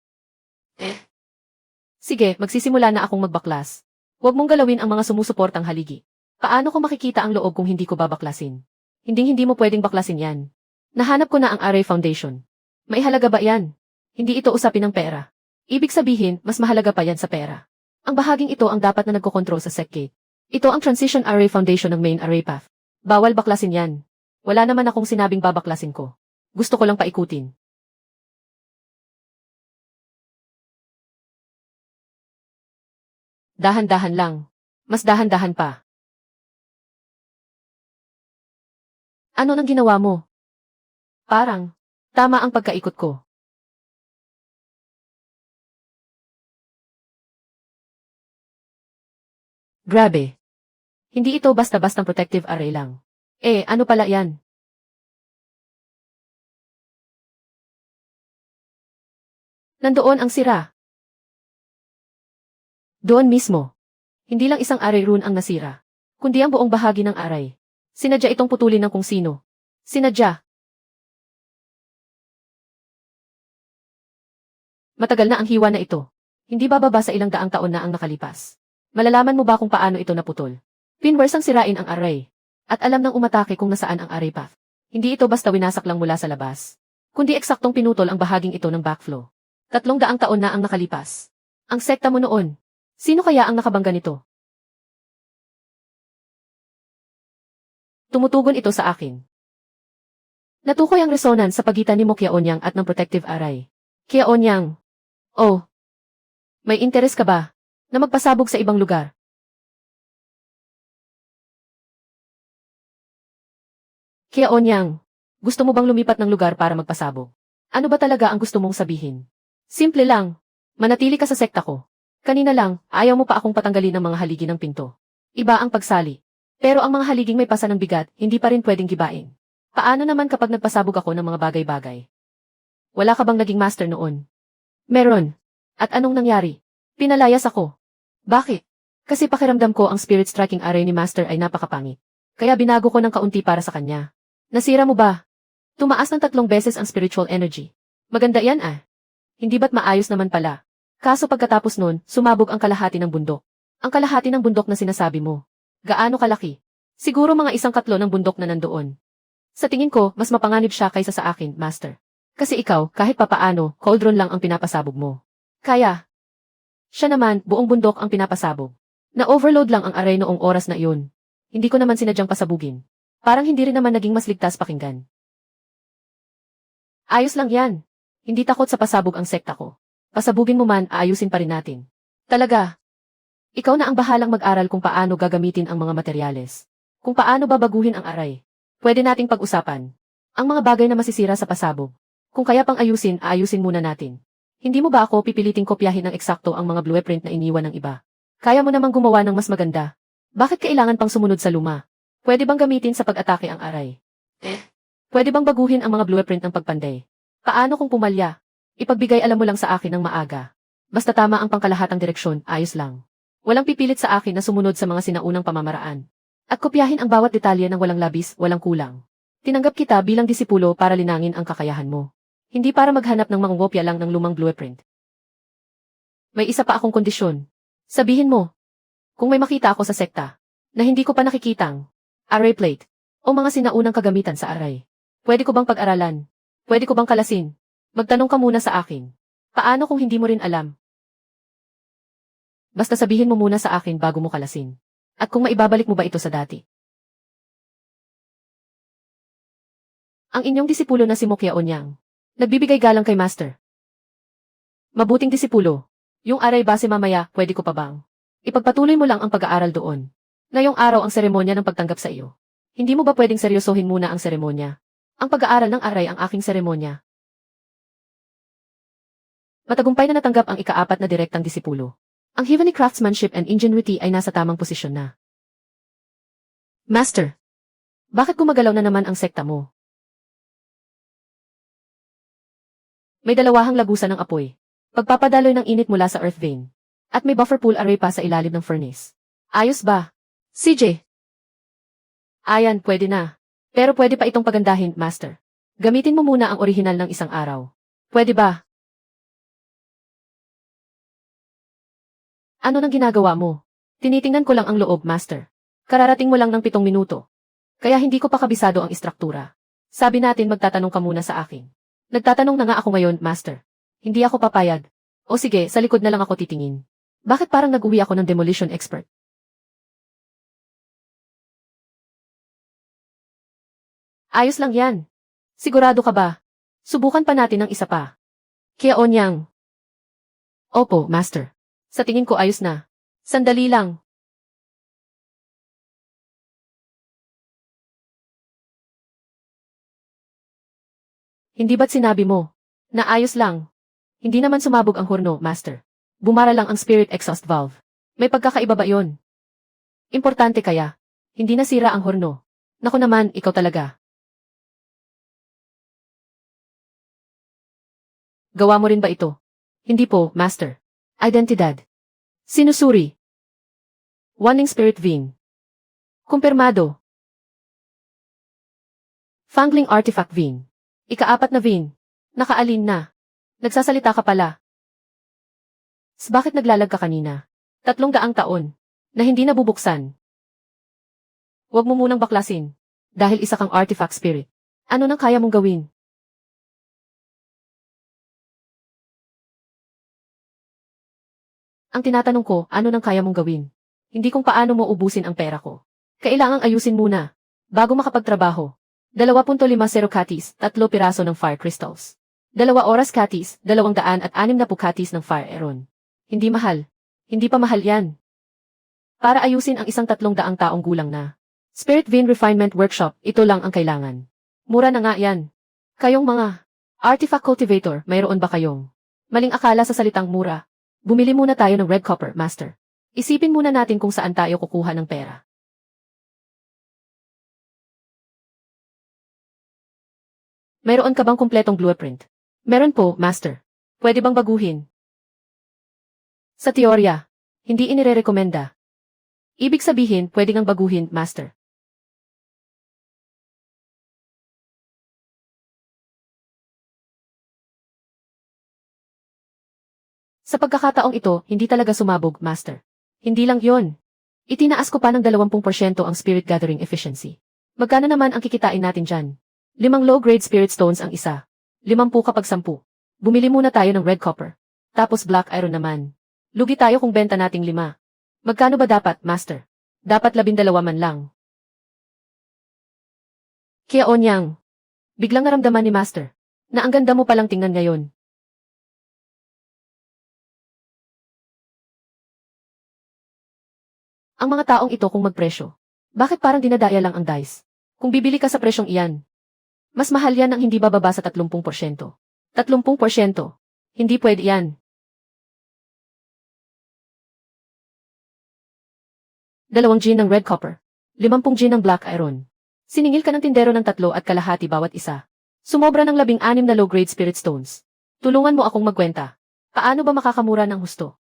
Sige, magsisimula na akong magbaklas. Huwag mong galawin ang mga sumusuportang haligi. Paano ko makikita ang loob kung hindi ko babaklasin? Hindi mo pwedeng baklasin yan. Nahanap ko na ang array foundation. May halaga ba yan? Hindi ito usapin ng pera. Ibig sabihin, mas mahalaga pa yan sa pera. Ang bahaging ito ang dapat na nagkokontrol sa SecGate. Ito ang transition array foundation ng main array path. Bawal baklasin yan. Wala naman akong sinabing babaklasin ko. Gusto ko lang paikutin. Dahan-dahan lang. Mas dahan-dahan pa. Ano nang ginawa mo? Parang, tama ang pagkaikot ko. Grabe. Hindi ito basta-bastang protective array lang. Ano pala yan? Nandoon ang sira. Doon mismo. Hindi lang isang array rune ang nasira, kundi ang buong bahagi ng array. Sinadya itong putulin ng kung sino. Sinadya. Matagal na ang hiwa na ito. Hindi bababa sa ilang daang taon na ang nakalipas. Malalaman mo ba kung paano ito naputol? Pinwersang sirain ang array. At alam nang umatake kung nasaan ang array path. Hindi ito basta winasak lang mula sa labas, kundi eksaktong pinutol ang bahaging ito ng backflow. 300 taon na ang nakalipas. Ang sekta mo noon. Sino kaya ang nakabangga nito? Tumutugon ito sa akin. Natukoy ang resonance sa pagitan ni Mo Kyaonyang at ng protective array. Kyaonyang. Oh. May interes ka ba na magpasabog sa ibang lugar? Kyaonyang. Gusto mo bang lumipat ng lugar para magpasabog? Ano ba talaga ang gusto mong sabihin? Simple lang. Manatili ka sa sekta ko. Kanina lang, ayaw mo pa akong patanggalin ng mga haligi ng pinto. Iba ang pagsali. Pero ang mga haliging may pasa ng bigat, hindi pa rin pwedeng gibain. Paano naman kapag nagpasabog ako ng mga bagay-bagay? Wala ka bang naging master noon? Meron. At anong nangyari? Pinalayas ako. Bakit? Kasi pakiramdam ko ang spirit striking array ni master ay napakapangit. Kaya binago ko ng kaunti para sa kanya. Nasira mo ba? Tumaas ng 3 beses ang spiritual energy. Maganda yan ah. Hindi ba't maayos naman pala? Kaso pagkatapos nun, sumabog ang kalahati ng bundok. Ang kalahati ng bundok na sinasabi mo. Gaano kalaki? Siguro mga 1/4 ng bundok na nandoon. Sa tingin ko, mas mapanganib siya kaysa sa akin, Master. Kasi ikaw, kahit papaano, cauldron lang ang pinapasabog mo. Kaya. Siya naman, buong bundok ang pinapasabog. Na-overload lang ang array noong oras na iyon. Hindi ko naman sinadyang pasabugin. Parang hindi rin naman naging mas ligtas pakinggan. Ayos lang yan. Hindi takot sa pasabog ang sekta ko. Pasabugin mo man, aayusin pa rin natin. Talaga. Ikaw na ang bahalang mag-aral kung paano gagamitin ang mga materyales. Kung paano babaguhin ang array. Pwede nating pag-usapan. Ang mga bagay na masisira sa pasabog. Kung kaya pang ayusin, aayusin muna natin. Hindi mo ba ako pipiliting kopyahin ng eksakto ang mga blueprint na iniwan ng iba? Kaya mo namang gumawa ng mas maganda. Bakit kailangan pang sumunod sa luma? Pwede bang gamitin sa pag-atake ang array? Pwede bang baguhin ang mga blueprint ng pagpanday? Paano kung pumalya? Ipagbigay alam mo lang sa akin ng maaga. Basta tama ang pangkalahatang direksyon, ayos lang. Walang pipilit sa akin na sumunod sa mga sinaunang pamamaraan. At kopyahin ang bawat detalye ng walang labis, walang kulang. Tinanggap kita bilang disipulo para linangin ang kakayahan mo. Hindi para maghanap ng mangungopya lang ng lumang blueprint. May isa pa akong kondisyon. Sabihin mo, kung may makita ako sa sekta, na hindi ko pa nakikitang array plate, o mga sinaunang kagamitan sa array, pwede ko bang pag-aralan? Pwede ko bang kalasin? Magtanong ka muna sa akin. Paano kung hindi mo rin alam? Basta sabihin mo muna sa akin bago mo kalasin. At kung maibabalik mo ba ito sa dati? Ang inyong disipulo na si Mo Kyaonyang. Nagbibigay galang kay Master. Mabuting disipulo. Yung array base mamaya, pwede ko pa bang? Ipagpatuloy mo lang ang pag-aaral doon. Ngayong araw ang seremonya ng pagtanggap sa iyo. Hindi mo ba pwedeng seryosohin muna ang seremonya? Ang pag-aaral ng array ang aking seremonya. Matagumpay na natanggap ang ika-4 na direktang disipulo. Ang heavenly craftsmanship and ingenuity ay nasa tamang posisyon na. Master, bakit gumagalaw na naman ang sekta mo? May dalawahang lagusan ng apoy. Pagpapadaloy ng init mula sa earth vein. At may buffer pool array pa sa ilalim ng furnace. Ayos ba? CJ? Ayan, pwede na. Pero pwede pa itong pagandahin, Master. Gamitin mo muna ang orihinal ng isang araw. Pwede ba? Ano nang ginagawa mo? Tinitingnan ko lang ang loob, Master. Kararating mo lang ng 7 minuto. Kaya hindi ko pa kabisado ang istruktura. Sabi natin magtatanong ka muna sa akin. Nagtatanong na nga ako ngayon, Master. Hindi ako papayag. O sige, sa likod na lang ako titingin. Bakit parang nag-uwi ako ng demolition expert? Ayos lang yan. Sigurado ka ba? Subukan pa natin ng isa pa. Kyaonyang. Opo, Master. Sa tingin ko ayos na. Sandali lang. Hindi ba't sinabi mo na ayos lang? Hindi naman sumabog ang hurno, Master. Bumara lang ang spirit exhaust valve. May pagkakaiba ba yon? Importante kaya? Hindi nasira ang horno. Naku naman, ikaw talaga. Gawa mo rin ba ito? Hindi po, Master. Identidad. Sinusuri. Wanting Spirit Vin. Kumpirmado. Fangling Artifact Vin. Ika-4 na Vin. Nakaalin na. Nagsasalita ka pala. Bakit naglalag ka kanina? 300 taon. Na hindi nabubuksan. Huwag mo munang baklasin. Dahil isa kang artifact spirit. Ano nang kaya mong gawin? Ang tinatanong ko, ano nang kaya mong gawin? Hindi kung paano mo ubusin ang pera ko. Kailangang ayusin muna. Bago makapagtrabaho. 2.50 katis, 3 piraso ng fire crystals. 2 oras katis, 260 katis ng fire aeron. Hindi mahal. Hindi pa mahal yan. Para ayusin ang isang 300 taong gulang na Spirit Vein Refinement Workshop, ito lang ang kailangan. Mura na nga yan. Kayong mga Artifact Cultivator, mayroon ba kayong maling akala sa salitang mura? Bumili muna tayo ng Red Copper, Master. Isipin muna natin kung saan tayo kukuha ng pera. Mayroon ka bang kumpletong blueprint? Meron po, Master. Pwede bang baguhin? Sa teorya, hindi inirerekomenda. Ibig sabihin, pwede ngang baguhin, Master. Sa pagkakataong ito, hindi talaga sumabog, Master. Hindi lang yon. Itinaas ko pa ng 20% ang Spirit Gathering Efficiency. Magkano naman ang kikitain natin dyan? 5 low-grade Spirit Stones ang isa. 50 kapag 10. Bumili muna tayo ng Red Copper. Tapos Black Iron naman. Lugi tayo kung benta nating 5. Magkano ba dapat, Master? Dapat 12 man lang. Kaya Onyang, biglang naramdaman ni Master na ang ganda mo palang tingnan ngayon. Ang mga taong ito kung magpresyo. Bakit parang dinadaya lang ang dice? Kung bibili ka sa presyong iyan, mas mahal yan ang hindi bababa sa 30%. 30%. Hindi pwede yan. 2 gin ng Red Copper. 50 gin ng Black Iron. Siningil ka ng tindero ng 3.5 bawat isa. Sumobra ng 16 na low-grade Spirit Stones. Tulungan mo akong magkwenta. Paano ba makakamura ng husto?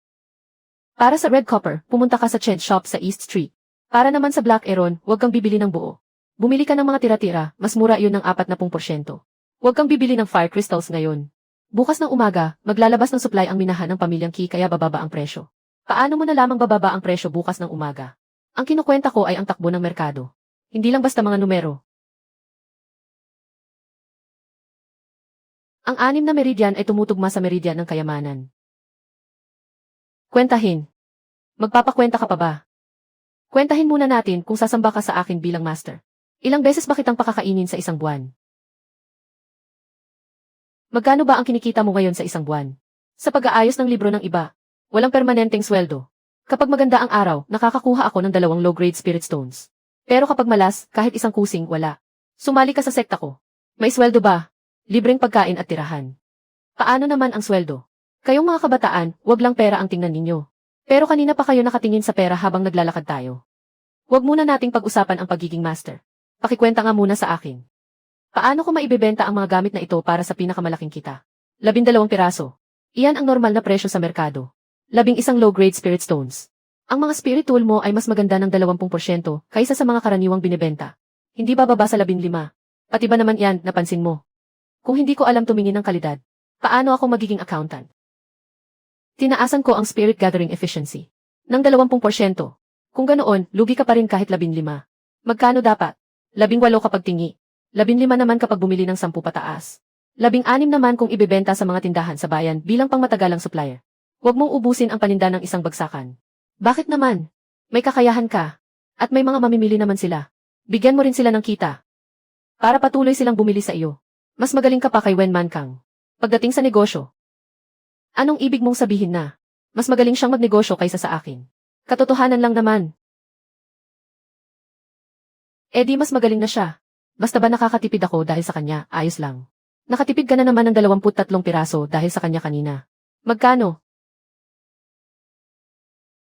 Para sa Red Copper, pumunta ka sa Chent Shop sa East Street. Para naman sa Black Iron, huwag kang bibili ng buo. Bumili ka ng mga tira-tira, mas mura yun ng 40%. Huwag kang bibili ng Fire Crystals ngayon. Bukas ng umaga, maglalabas ng supply ang minahan ng pamilyang Key kaya bababa ang presyo. Paano mo na lamang bababa ang presyo bukas ng umaga? Ang kinukwenta ko ay ang takbo ng merkado. Hindi lang basta mga numero. Ang 6 na meridian ay tumutugma sa meridian ng kayamanan. Kwentahin. Magpapakwenta ka pa ba? Kwentahin muna natin kung sasamba ka sa akin bilang master. Ilang beses ba kitang pakakainin sa isang buwan? Magkano ba ang kinikita mo ngayon sa isang buwan? Sa pag-aayos ng libro ng iba, walang permanenteng sweldo. Kapag maganda ang araw, nakakakuha ako ng 2 low-grade Spirit Stones. Pero kapag malas, kahit isang kusing, wala. Sumali ka sa sekta ko. May sweldo ba? Libreng pagkain at tirahan. Paano naman ang sweldo? Kayong mga kabataan, wag lang pera ang tingnan ninyo. Pero kanina pa kayo nakatingin sa pera habang naglalakad tayo. Wag muna nating pag-usapan ang pagiging master. Pakikwenta nga muna sa akin. Paano ko maibebenta ang mga gamit na ito para sa pinakamalaking kita? 12 piraso. Iyan ang normal na presyo sa merkado. 11 low-grade Spirit Stones. Ang mga spirit tool mo ay mas maganda ng 20% kaysa sa mga karaniwang binibenta. Hindi bababa sa 15. Pati ba naman yan, napansin mo? Kung hindi ko alam tumingin ng kalidad, paano ako magiging accountant? Tinaasan ko ang Spirit Gathering Efficiency ng 20%. Kung ganoon, lugi ka pa rin kahit 15. Magkano dapat? 18 kapag tingi. 15 naman kapag bumili ng 10 pataas. 16 naman kung ibebenta sa mga tindahan sa bayan bilang pangmatagalang supplier. Huwag mong ubusin ang paninda ng isang bagsakan. Bakit naman? May kakayahan ka. At may mga mamimili naman sila. Bigyan mo rin sila ng kita. Para patuloy silang bumili sa iyo. Mas magaling ka pa kay Wen Man Kang. Pagdating sa negosyo. Anong ibig mong sabihin na? Mas magaling siyang magnegosyo kaysa sa akin. Katotohanan lang naman. Eh di mas magaling na siya. Basta ba nakakatipid ako dahil sa kanya, ayos lang. Nakatipid ka na naman ng 23 piraso dahil sa kanya kanina. Magkano?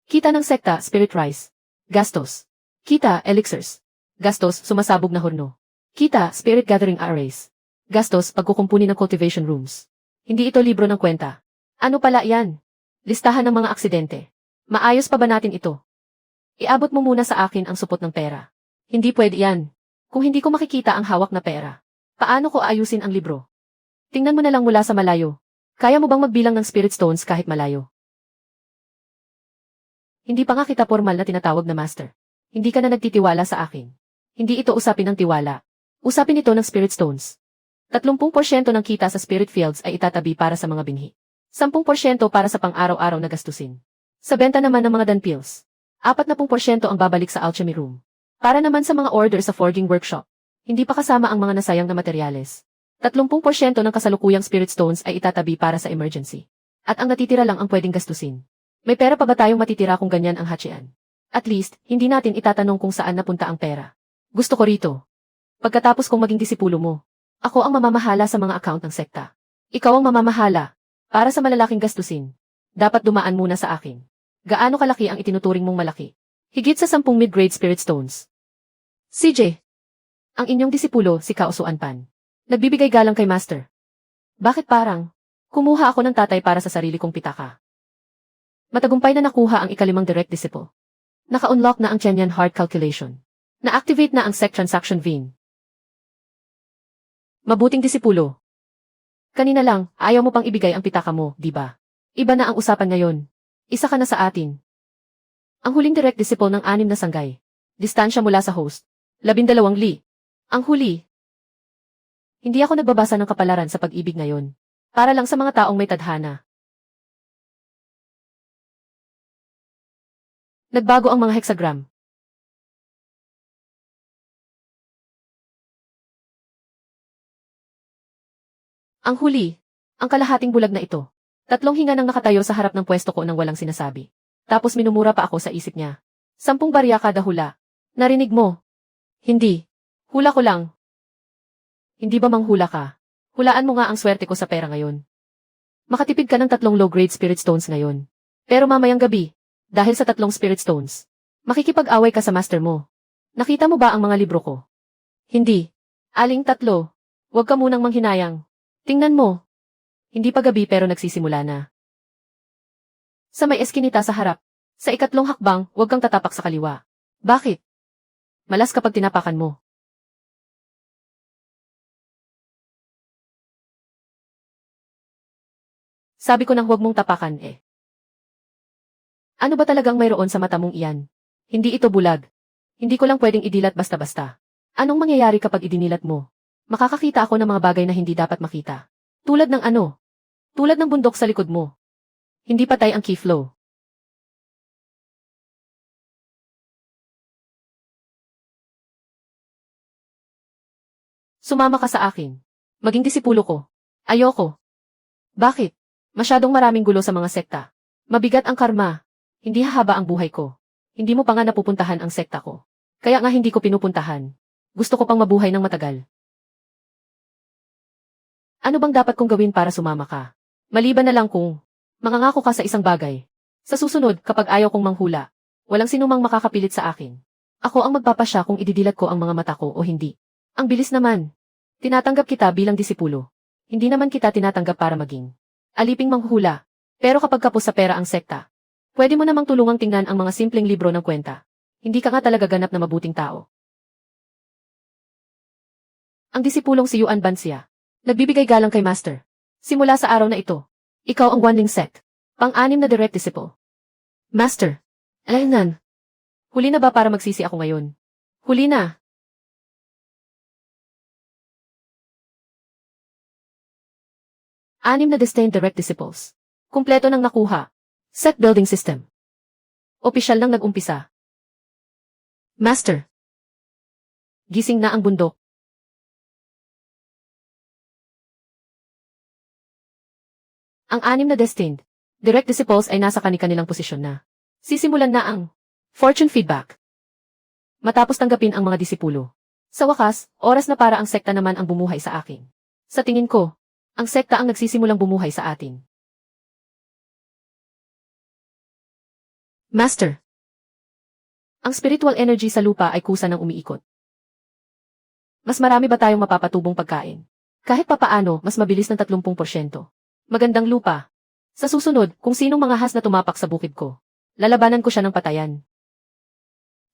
Kita ng sekta, Spirit Rice. Gastos. Kita, elixirs. Gastos, sumasabog na horno. Kita, spirit gathering arrays. Gastos, pagkukumpuni ng cultivation rooms. Hindi ito libro ng kwenta. Ano pala yan? Listahan ng mga aksidente. Maayos pa ba natin ito? Iabot mo muna sa akin ang supot ng pera. Hindi pwede yan. Kung hindi ko makikita ang hawak na pera, paano ko ayusin ang libro? Tingnan mo na lang mula sa malayo. Kaya mo bang magbilang ng spirit stones kahit malayo? Hindi pa nga kita formal na tinatawag na master. Hindi ka na nagtitiwala sa akin. Hindi ito usapin ng tiwala. Usapin ito ng spirit stones. 30% ng kita sa spirit fields ay itatabi para sa mga binhi. 10% para sa pang-araw-araw na gastusin. Sa benta naman ng mga danpils. 40% ang babalik sa alchemy room. Para naman sa mga order sa forging workshop. Hindi pa kasama ang mga nasayang na materyales. 30% ng kasalukuyang spirit stones ay itatabi para sa emergency. At ang natitira lang ang pwedeng gastusin. May pera pa ba tayong matitira kung ganyan ang hachian? At least, hindi natin itatanong kung saan napunta ang pera. Gusto ko rito. Pagkatapos kong maging disipulo mo, ako ang mamamahala sa mga account ng sekta. Ikaw ang mamamahala. Para sa malalaking gastusin, dapat dumaan muna sa akin. Gaano kalaki ang itinuturing mong malaki? Higit sa 10 mid-grade spirit stones. CJ. Ang inyong disipulo, si Kaosuan Pan. Nagbibigay galang kay Master. Bakit parang? Kumuha ako ng tatay para sa sarili kong pitaka. Matagumpay na nakuha ang ikalimang direct disciple. Naka-unlock na ang Chenyan Heart Calculation. Na-activate na ang SEC Transaction VIN. Mabuting disipulo. Kanina lang, ayaw mo pang ibigay ang pitaka mo, di ba? Iba na ang usapan ngayon. Isa ka na sa atin. Ang huling direct disciple ng 6 na sanggay. Distansya mula sa host. 12 li. Ang huli. Hindi ako nagbabasa ng kapalaran sa pag-ibig ngayon. Para lang sa mga taong may tadhana. Nagbago ang mga hexagram. Ang huli. Ang kalahating bulag na ito. 3 hinga nang nakatayo sa harap ng pwesto ko nang walang sinasabi. Tapos minumura pa ako sa isip niya. 10 barya kada hula. Narinig mo? Hindi. Hula ko lang. Hindi ba manghula ka? Hulaan mo nga ang swerte ko sa pera ngayon. Makatipid ka ng 3 low-grade spirit stones ngayon. Pero mamayang gabi, dahil sa 3 spirit stones, makikipag-away ka sa master mo. Nakita mo ba ang mga libro ko? Hindi. Aling 3? Huwag ka munang manghinayang. Tingnan mo. Hindi pa gabi pero nagsisimula na. Sa may eskinita sa harap. Sa 2 hakbang, huwag kang tatapak sa kaliwa. Bakit? Malas kapag tinapakan mo. Sabi ko nang huwag mong tapakan eh. Ano ba talagang mayroon sa mata mong iyan? Hindi ito bulag. Hindi ko lang pwedeng idilat basta-basta. Anong mangyayari kapag idinilat mo? Makakakita ako ng mga bagay na hindi dapat makita. Tulad ng ano? Tulad ng bundok sa likod mo. Hindi patay ang key flow. Sumama ka sa akin. Maging disipulo ko. Ayoko. Bakit? Masyadong maraming gulo sa mga sekta. Mabigat ang karma. Hindi hahaba ang buhay ko. Hindi mo pa nga napupuntahan ang sekta ko. Kaya nga hindi ko pinupuntahan. Gusto ko pang mabuhay ng matagal. Ano bang dapat kong gawin para sumama ka? Maliban na lang kung mangangako ka sa isang bagay. Sa susunod, kapag ayaw kong manghula, walang sinumang makakapilit sa akin. Ako ang magpapasya kung ididilat ko ang mga mata ko o hindi. Ang bilis naman. Tinatanggap kita bilang disipulo. Hindi naman kita tinatanggap para maging aliping manghula. Pero kapag kapos sa pera ang sekta, pwede mo namang tulungang tingnan ang mga simpleng libro ng kwenta. Hindi ka nga talaga ganap na mabuting tao. Ang disipulong si Yuan Bansia. Nagbibigay galang kay Master. Simula sa araw na ito, ikaw ang Wanling Sect. Pang-6 na direct disciple. Master. Alaynan. Huli na ba para magsisi ako ngayon? Huli na. Anim na destined direct disciples. Kumpleto nang nakuha. Set building system. Opisyal nang nag-umpisa. Master. Gising na ang bundok. Ang 6 na destined direct disciples ay nasa kani-kanilang posisyon na. Sisimulan na ang fortune feedback. Matapos tanggapin ang mga disipulo. Sa wakas, oras na para ang sekta naman ang bumuhay sa akin. Sa tingin ko, ang sekta ang nagsisimulang bumuhay sa atin. Master. Ang spiritual energy sa lupa ay kusa ng umiikot. Mas marami ba tayong mapapatubong pagkain? Kahit papaano, mas mabilis ng 30%. Magandang lupa. Sa susunod, kung sinong mga has na tumapak sa bukid ko, lalabanan ko siya ng patayan.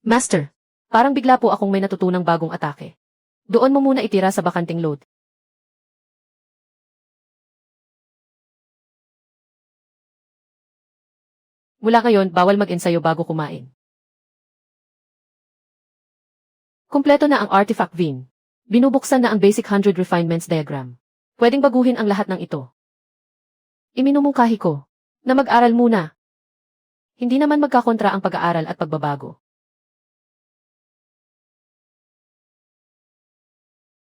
Master, parang bigla po akong may natutunang bagong atake. Doon mo muna itira sa bakanting load. Mula ngayon, bawal mag-ensayo bago kumain. Kumpleto na ang artifact vein. Binubuksan na ang basic 100 refinements diagram. Pwedeng baguhin ang lahat ng ito. Iminumungkahi ko na mag-aral muna. Hindi naman magkakontra ang pag-aaral at pagbabago.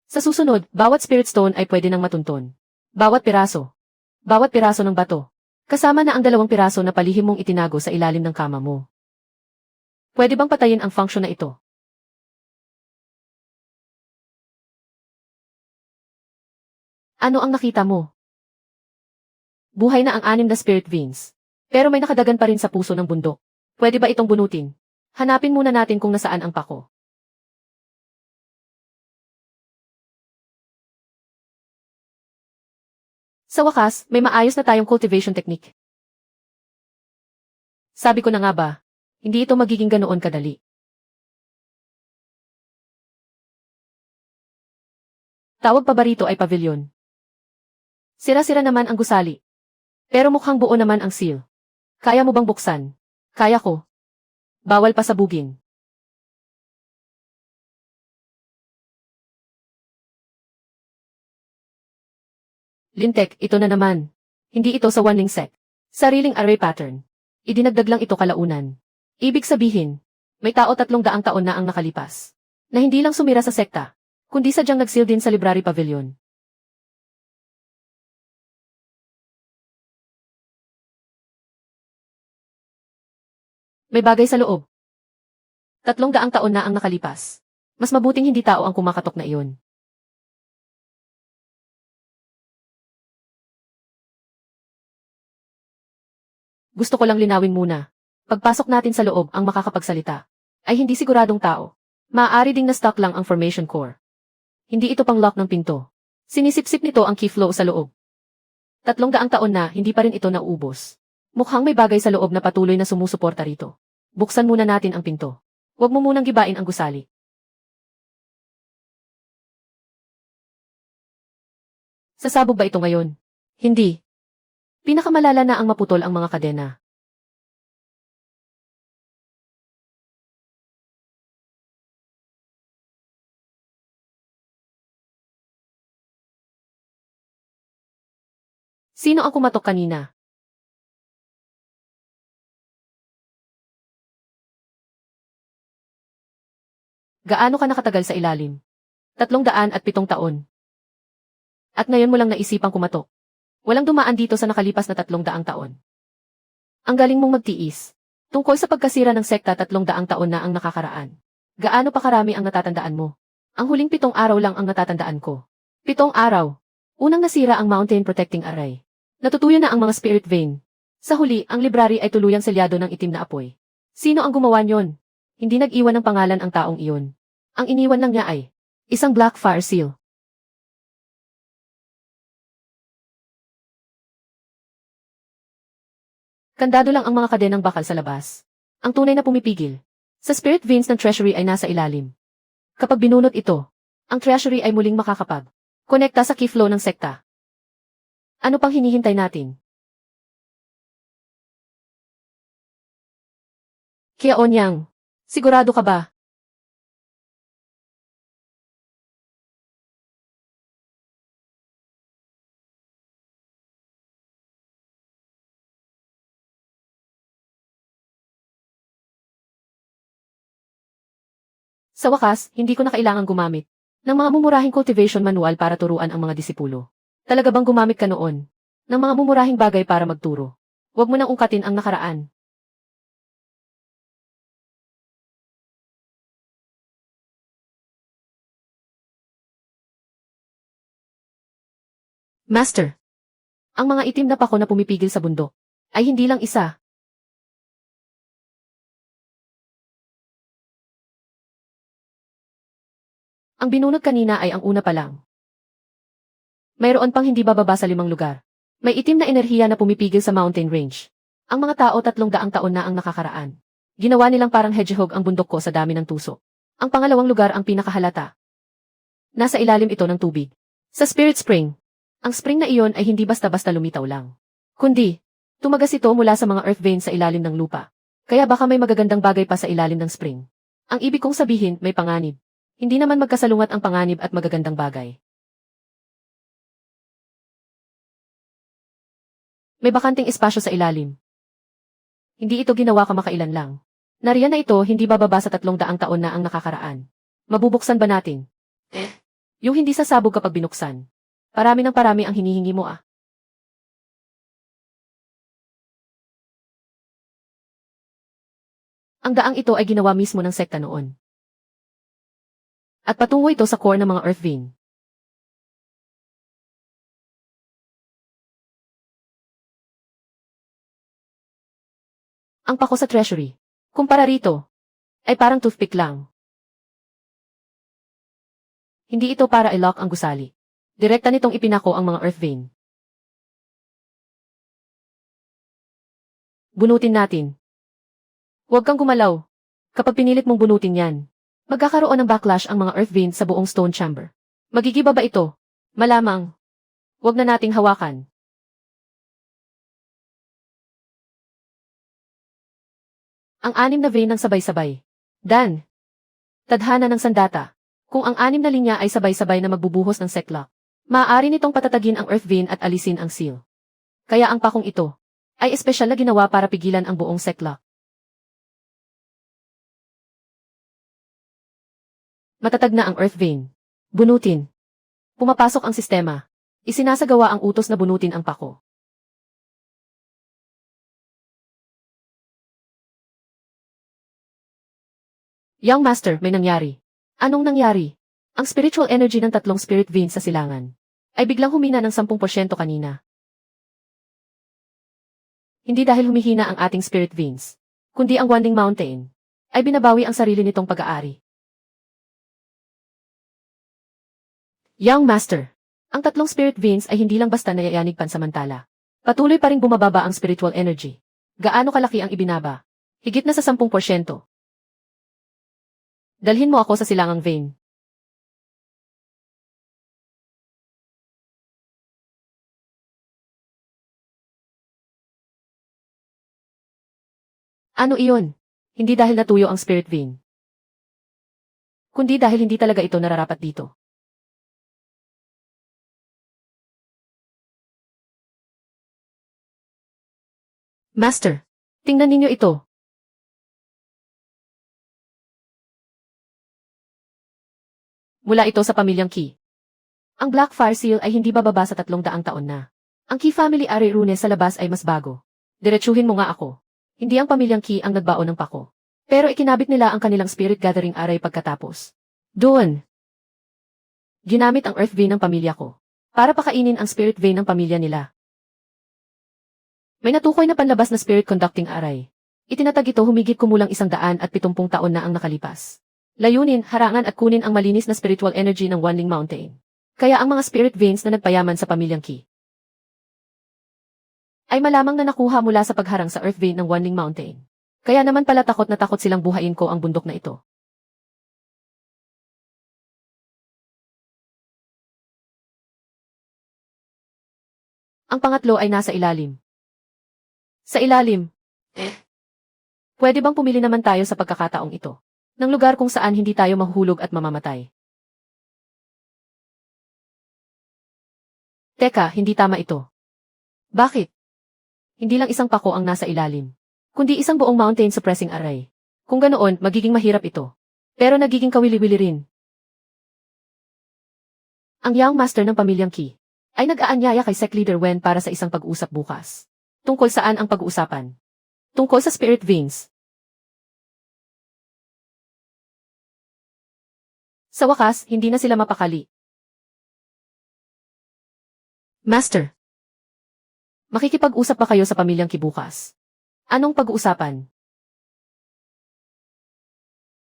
Sa susunod, bawat spirit stone ay pwede nang matunton. Bawat piraso. Bawat piraso ng bato. Kasama na ang 2 piraso na palihim mong itinago sa ilalim ng kama mo. Pwede bang patayin ang function na ito? Ano ang nakita mo? Buhay na ang 6 na spirit veins. Pero may nakadagan pa rin sa puso ng bundok. Pwede ba itong bunutin? Hanapin muna natin kung nasaan ang pako. Sa wakas, may maayos na tayong cultivation technique. Sabi ko na nga ba, hindi ito magiging ganoon kadali. Tawag pa ba rito ay pavilion? Sira-sira naman ang gusali. Pero mukhang buo naman ang seal. Kaya mo bang buksan? Kaya ko. Bawal pasabugin. Lintek, ito na naman. Hindi ito sa one sec. Sariling array pattern. Idinagdag lang ito kalaunan. Ibig sabihin, may tao 300 taon na ang nakalipas. Na hindi lang sumira sa sekta, kundi sadyang nag-seal din sa library pavilion. May bagay sa loob. 300 taon na ang nakalipas. Mas mabuting hindi tao ang kumakatok na iyon. Gusto ko lang linawin muna. Pagpasok natin sa loob ang makakapagsalita ay hindi siguradong tao. Maaari ding na-stock lang ang formation core. Hindi ito pang lock ng pinto. Sinisipsip nito ang key flow sa loob. 300 taon na hindi pa rin ito nauubos. Mukhang may bagay sa loob na patuloy na sumusuporta rito. Buksan muna natin ang pinto. Huwag mo munang gibain ang gusali. Sasabog ba ito ngayon? Hindi. Pinakamalala na ang maputol ang mga kadena. Sino ang kumatok kanina? Gaano ka nakatagal sa ilalim? 307 taon. At ngayon mo lang naisipang kumatok. Walang dumaan dito sa nakalipas na 300 taon. Ang galing mong magtiis. Tungkol sa pagkasira ng sekta 300 taon na ang nakakaraan. Gaano pa karami ang natatandaan mo? Ang huling 7 araw lang ang natatandaan ko. 7 araw. Unang nasira ang Mountain Protecting Array. Natutuyo na ang mga spirit vein. Sa huli, ang library ay tuluyang selyado ng itim na apoy. Sino ang gumawa niyon? Hindi nag-iwan ng pangalan ang taong iyon. Ang iniwan lang niya ay isang black fire seal. Kandado lang ang mga kadenang bakal sa labas. Ang tunay na pumipigil sa spirit veins ng treasury ay nasa ilalim. Kapag binunot ito, ang treasury ay muling makakapag-konekta sa key flow ng sekta. Ano pang hinihintay natin? Kaya Onyang, sigurado ka ba? Sa wakas, hindi ko na kailangang gumamit ng mga mumurahing cultivation manual para turuan ang mga disipulo. Talaga bang gumamit ka noon ng mga mumurahing bagay para magturo? Huwag mo nang ungkatin ang nakaraan. Master, ang mga itim na pako na pumipigil sa bundok ay hindi lang isa. Ang binunot kanina ay ang una pa lang. Mayroon pang hindi bababa sa 5 lugar. May itim na enerhiya na pumipigil sa mountain range. Ang mga tao 300 taon na ang nakakaraan. Ginawa nilang parang hedgehog ang bundok ko sa dami ng tuso. Ang pangalawang lugar ang pinakahalata. Nasa ilalim ito ng tubig. Sa Spirit Spring. Ang spring na iyon ay hindi basta-basta lumitaw lang. Kundi, tumagas ito mula sa mga earth veins sa ilalim ng lupa. Kaya baka may magagandang bagay pa sa ilalim ng spring. Ang ibig kong sabihin, may panganib. Hindi naman magkasalungat ang panganib at magagandang bagay. May bakanting espasyo sa ilalim. Hindi ito ginawa kamakailan lang. Nariyan na ito hindi bababa sa 300 taon na ang nakakaraan. Mabubuksan ba natin? Yung hindi sasabog kapag binuksan. Parami ng parami ang hinihingi mo ah. Ang daang ito ay ginawa mismo ng sekta noon. At patungo ito sa core ng mga earth vein. Ang pako sa treasury. Kumpara rito, ay parang toothpick lang. Hindi ito para i-lock ang gusali. Direkta nitong ipinako ang mga earth vein. Bunutin natin. Huwag kang gumalaw. Kapag pinilit mong bunutin yan, magkakaroon ng backlash ang mga earth vein sa buong stone chamber. Magigiba ba ito? Malamang. Huwag na nating hawakan. Ang 6 na vein ng sabay-sabay. Dan. Tadhana ng sandata. Kung ang 6 na linya ay sabay-sabay na magbubuhos ng seklock, maaari nitong patatagin ang earth vein at alisin ang seal. Kaya ang pakong ito ay espesyal na ginawa para pigilan ang buong seklock. Matatag na ang earth vein. Bunutin. Pumapasok ang sistema. Isinasagawa ang utos na bunutin ang pako. Young Master, may nangyari. Anong nangyari? Ang spiritual energy ng 3 spirit veins sa silangan ay biglang humina ng 10% kanina. Hindi dahil humihina ang ating spirit veins, kundi ang Wanding Mountain ay binabawi ang sarili nitong pag-aari. Young Master, ang 3 spirit veins ay hindi lang basta nayayanig pansamantala. Patuloy pa ring bumababa ang spiritual energy. Gaano kalaki ang ibinaba? Higit na sa 10%. Dalhin mo ako sa silangang vein. Ano iyon? Hindi dahil natuyo ang spirit vein, kundi dahil hindi talaga ito nararapat dito. Master, tingnan ninyo ito. Mula ito sa pamilyang Qi. Ang Black Fire Seal ay hindi bababa sa 300 taon na. Ang Qi family array rune sa labas ay mas bago. Diretsuhin mo nga ako. Hindi ang pamilyang Qi ang nagbaon ng pako. Pero ikinabit nila ang kanilang spirit gathering array pagkatapos. Doon. Ginamit ang earth vein ng pamilya ko para pakainin ang spirit vein ng pamilya nila. May natukoy na panlabas na spirit conducting array. Itinatag ito humigit kumulang 170 taon na ang nakalipas. Layunin, harangan at kunin ang malinis na spiritual energy ng Wanling Mountain. Kaya ang mga spirit veins na nagpayaman sa pamilyang Qi ay malamang na nakuha mula sa pagharang sa earth vein ng Wanling Mountain. Kaya naman pala takot na takot silang buhayin ko ang bundok na ito. Ang pangatlo ay nasa ilalim. Sa ilalim. Pwede bang pumili naman tayo sa pagkakataong ito? Ng lugar kung saan hindi tayo mahuhulog at mamamatay. Teka, hindi tama ito. Bakit? Hindi lang isang pako ang nasa ilalim, kundi isang buong mountain suppressing array. Kung ganoon, magiging mahirap ito. Pero nagiging kawili-wili rin. Ang Young Master ng pamilyang Qi ay nag-aanyaya kay Sec Leader Wen para sa isang pag-usap bukas. Tungkol saan ang pag-uusapan? Tungkol sa spirit veins. Sa wakas, hindi na sila mapakali. Master, makikipag-usap pa kayo sa pamilyang Qi bukas. Anong pag-uusapan?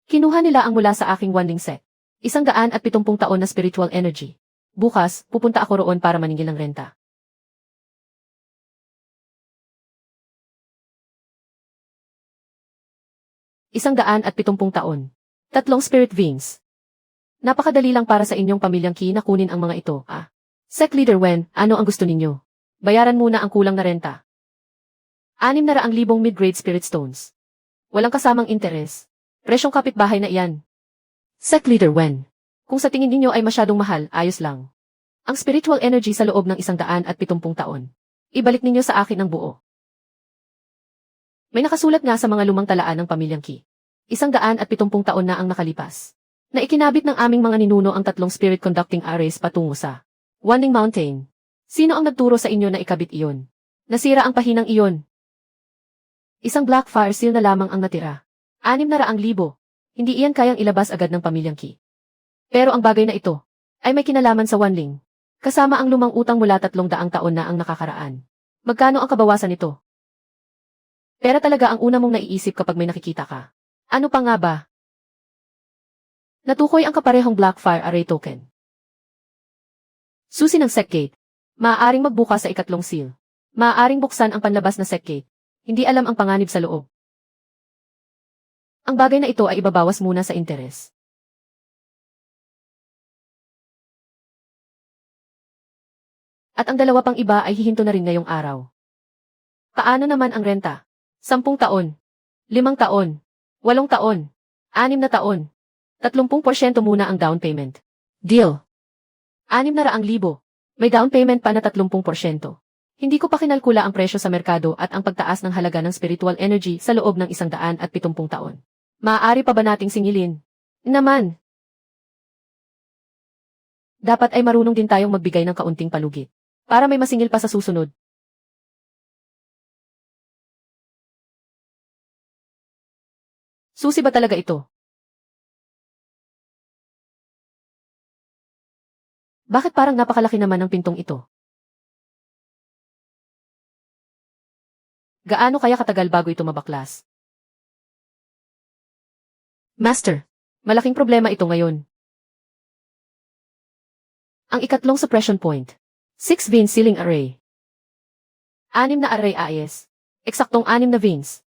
Kinuha nila ang mula sa aking Wanling set. 170 taon na spiritual energy. Bukas, pupunta ako roon para maningil ng renta. 170 taon. 3 spirit beings. Napakadali lang para sa inyong pamilyang Qi na kunin ang mga ito, ah. Sec Leader Wen, ano ang gusto ninyo? Bayaran muna ang kulang na renta. 600,000 mid-grade spirit stones. Walang kasamang interes. Presyong kapitbahay na iyan. Sec Leader Wen. Kung sa tingin ninyo ay masyadong mahal, ayos lang. Ang spiritual energy sa loob ng 170 taon. Ibalik ninyo sa akin ang buo. May nakasulat nga sa mga lumang talaan ng pamilyang Qi. 170 taon na ang nakalipas. Na ikinabit ng aming mga ninuno ang 3 spirit conducting arrays patungo sa Wanling Mountain. Sino ang nagturo sa inyo na ikabit iyon? Nasira ang pahinang iyon. Isang black fire seal na lamang ang natira. 600,000. Hindi iyan kayang ilabas agad ng pamilyang Qi. Pero ang bagay na ito ay may kinalaman sa Wanling. Kasama ang lumang utang mula 300 taon na ang nakakaraan. Magkano ang kabawasan nito? Pera talaga ang una mong naiisip kapag may nakikita ka. Ano pa nga ba? Natukoy ang kaparehong Blackfire Array Token. Susi ng Seccade. Maaaring magbukas sa 2 seal. Maaaring buksan ang panlabas na Seccade. Hindi alam ang panganib sa loob. Ang bagay na ito ay ibabawas muna sa interes. At ang 2 pang iba ay hihinto na rin ngayong araw. Paano naman ang renta? 10 taon. 5 taon. 8 taon. 6 na taon. 30% muna ang down payment. Deal. 600,000. May down payment pa na 30%. Hindi ko pa kinalkula ang presyo sa merkado at ang pagtaas ng halaga ng spiritual energy sa loob ng 170 taon. Maaari pa ba nating singilin? Naman. Dapat ay marunong din tayong magbigay ng kaunting palugit. Para may masingil pa sa susunod. Susi ba talaga ito? Bakit parang napakalaki naman ng pintong ito? Gaano kaya katagal bago ito mabaklas? Master, malaking problema ito ngayon. Ang 3 suppression point. 6 vein sealing array. 6 na array AES. Eksaktong 6 na veins.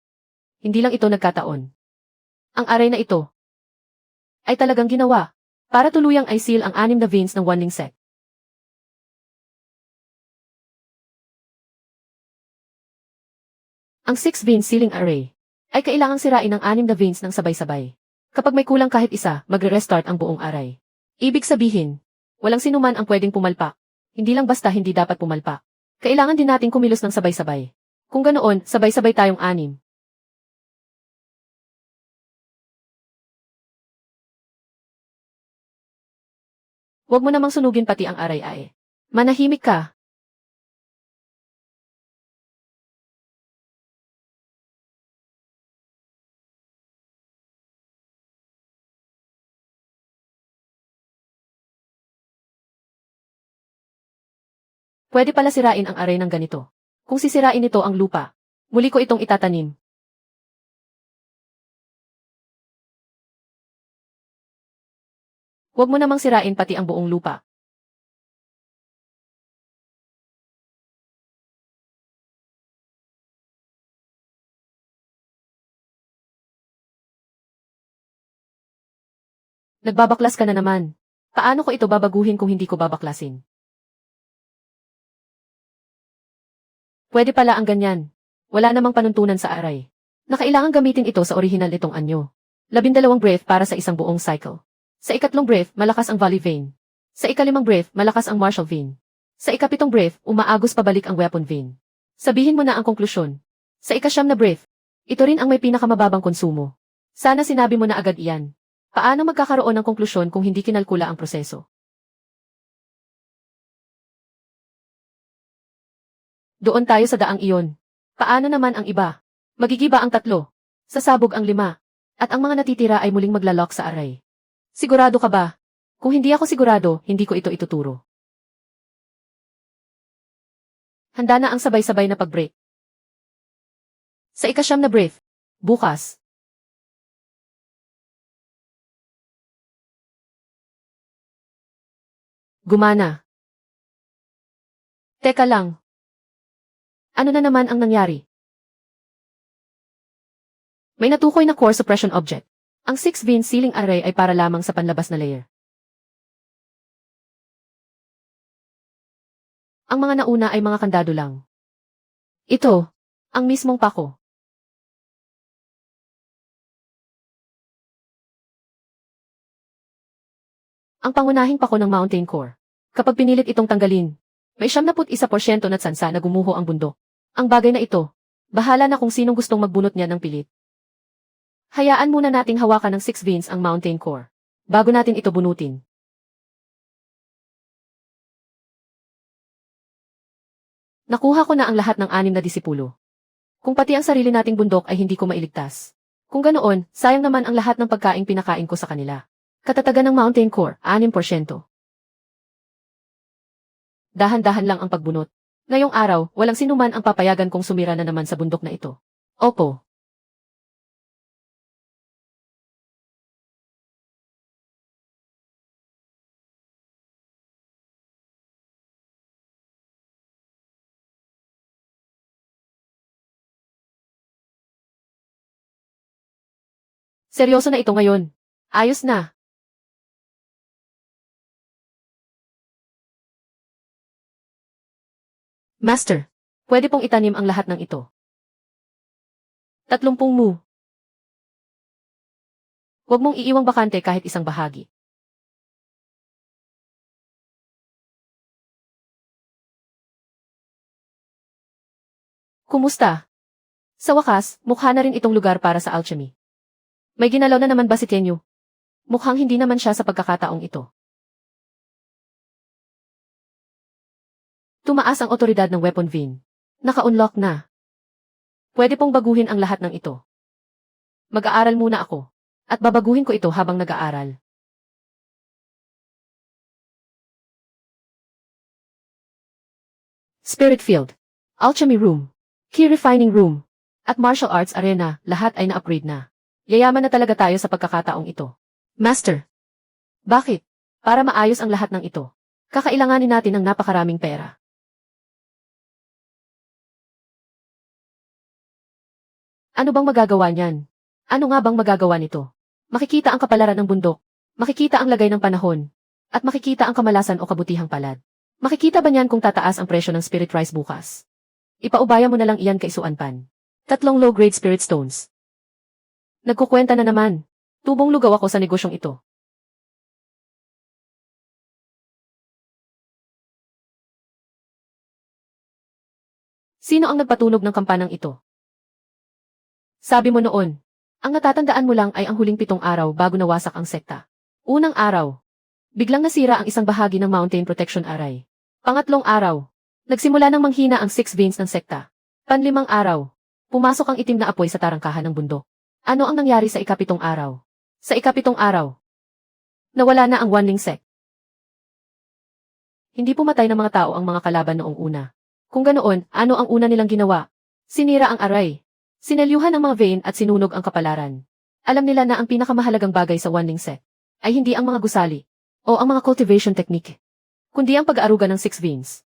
Hindi lang ito nagkataon. Ang array na ito ay talagang ginawa para tuluyang i-seal ang 6 na veins ng Wanling Sect. Ang 6 vein sealing array ay kailangang sirain ang 6 na veins ng sabay-sabay. Kapag may kulang kahit isa, magre-restart ang buong array. Ibig sabihin, walang sinuman ang pwedeng pumalpak. Hindi lang basta hindi dapat pumalpak. Kailangan din nating kumilos ng sabay-sabay. Kung ganoon, sabay-sabay tayong 6. Huwag mo namang sunugin pati ang array ay. Manahimik ka. Pwede pala sirain ang array ng ganito. Kung sisirain nito ang lupa, muli ko itong itatanim. Huwag mo namang sirain pati ang buong lupa. Nagbabaklas ka na naman. Paano ko ito babaguhin kung hindi ko babaklasin? Pwede pala ang ganyan. Wala namang panuntunan sa array. Nakailangan gamitin ito sa orihinal nitong anyo. 12 breath para sa isang buong cycle. Sa 4 breath, malakas ang volley vein. Sa 5 breath, malakas ang martial vein. Sa 7 breath, umaagos pabalik ang weapon vein. Sabihin mo na ang konklusyon. Sa 9 na breath, ito rin ang may pinakamababang konsumo. Sana sinabi mo na agad iyan. Paano magkakaroon ng konklusyon kung hindi kinalkula ang proseso? Doon tayo sa daang iyon. Paano naman ang iba? Magigiba ang 3. Sasabog ang 5. At ang mga natitira ay muling maglalok sa array. Sigurado ka ba? Kung hindi ako sigurado, hindi ko ito ituturo. Handa na ang sabay-sabay na pag-break. Sa 9 na breath, bukas. Gumana. Teka lang. Ano na naman ang nangyari? May natukoy na core suppression object. Ang 6-beam ceiling array ay para lamang sa panlabas na layer. Ang mga nauna ay mga kandado lang. Ito, ang mismong pako. Ang pangunahing pako ng mountain core. Kapag pinilit itong tanggalin, may 71% na tsansa na gumuho ang bundok. Ang bagay na ito, bahala na kung sinong gustong magbunot niya ng pilit. Hayaan muna nating hawakan ng 6 veins ang mountain core, bago natin ito bunutin. Nakuha ko na ang lahat ng 6 na disipulo. Kung pati ang sarili nating bundok ay hindi ko mailigtas. Kung ganoon, sayang naman ang lahat ng pagkaing pinakain ko sa kanila. Katatagan ng mountain core, 6%. Dahan-dahan lang ang pagbunot. Ngayong araw, walang sinuman ang papayagan kong sumira na naman sa bundok na ito. Opo. Seryoso na ito ngayon. Ayos na. Master, pwede pong itanim ang lahat ng ito. 30 mu. Huwag mong iiwang bakante kahit isang bahagi. Kumusta? Sa wakas, mukha na rin itong lugar para sa alchemy. May ginalaw na naman ba si Tenyu? Mukhang hindi naman siya sa pagkakataong ito. Tumaas ang otoridad ng weapon vein. Naka-unlock na. Pwede pong baguhin ang lahat ng ito. Mag-aaral muna ako. At babaguhin ko ito habang nag-aaral. Spirit Field. Alchemy Room. Key Refining Room. At Martial Arts Arena, lahat ay na-upgrade na. Yayaman na talaga tayo sa pagkakataong ito. Master. Bakit? Para maayos ang lahat ng ito. Kakailanganin natin ng napakaraming pera. Ano bang magagawa niyan? Ano nga bang magagawa nito? Makikita ang kapalaran ng bundok. Makikita ang lagay ng panahon. At makikita ang kamalasan o kabutihang palad. Makikita ba niyan kung tataas ang presyo ng spirit rice bukas? Ipaubaya mo na lang iyan kay Suanpan. 3 low-grade spirit stones. Nagkukwenta na naman. Tubong lugaw ako sa negosyong ito. Sino ang nagpatunog ng kampanang ito? Sabi mo noon, ang natatandaan mo lang ay ang huling 7 araw bago nawasak ang sekta. Unang araw, biglang nasira ang isang bahagi ng Mountain Protection Array. Pangatlong araw, nagsimula ng manghina ang 6 veins ng sekta. Panlimang araw, pumasok ang itim na apoy sa tarangkahan ng bundok. Ano ang nangyari sa ika-7 araw? Sa ika-7 araw, nawala na ang Wanling Sect. Hindi pumatay ng mga tao ang mga kalaban noong una. Kung ganoon, ano ang una nilang ginawa? Sinira ang array. Sinelyuhan ang mga vein at sinunog ang kapalaran. Alam nila na ang pinakamahalagang bagay sa Wanling Sect ay hindi ang mga gusali o ang mga cultivation technique, kundi ang pag-aaruga ng 6 veins.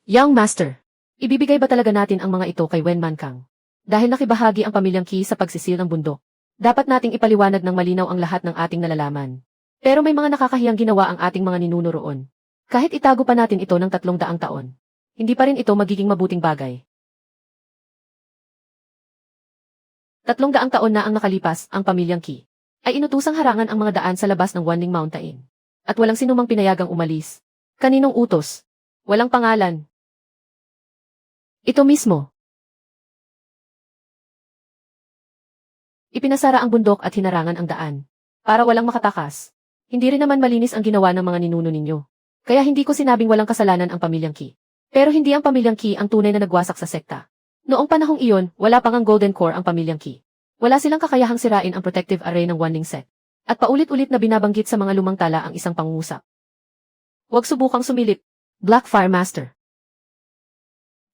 Young Master, ibibigay ba talaga natin ang mga ito kay Wen Mankang? Dahil nakibahagi ang pamilyang Qi sa pagsisil ng bundok, dapat nating ipaliwanag ng malinaw ang lahat ng ating nalalaman. Pero may mga nakakahiyang ginawa ang ating mga ninuno roon. Kahit itago pa natin ito ng 300 taon, hindi pa rin ito magiging mabuting bagay. 300 taon na ang nakalipas, ang pamilyang Qi ay inutusang harangan ang mga daan sa labas ng Wanling Mountain. At walang sinumang pinayagang umalis. Kaninong utos? Walang pangalan. Ito mismo. Ipinasara ang bundok at hinarangan ang daan. Para walang makatakas. Hindi rin naman malinis ang ginawa ng mga ninuno ninyo. Kaya hindi ko sinabing walang kasalanan ang pamilyang Qi. Pero hindi ang pamilyang Qi ang tunay na nagwasak sa sekta. Noong panahong iyon, wala pang ang Golden Core ang pamilyang Qi. Wala silang kakayahang sirain ang protective array ng Wanling Sect. At paulit-ulit na binabanggit sa mga lumang tala ang isang pangungusap. Huwag subukang sumilip. Blackfire Master.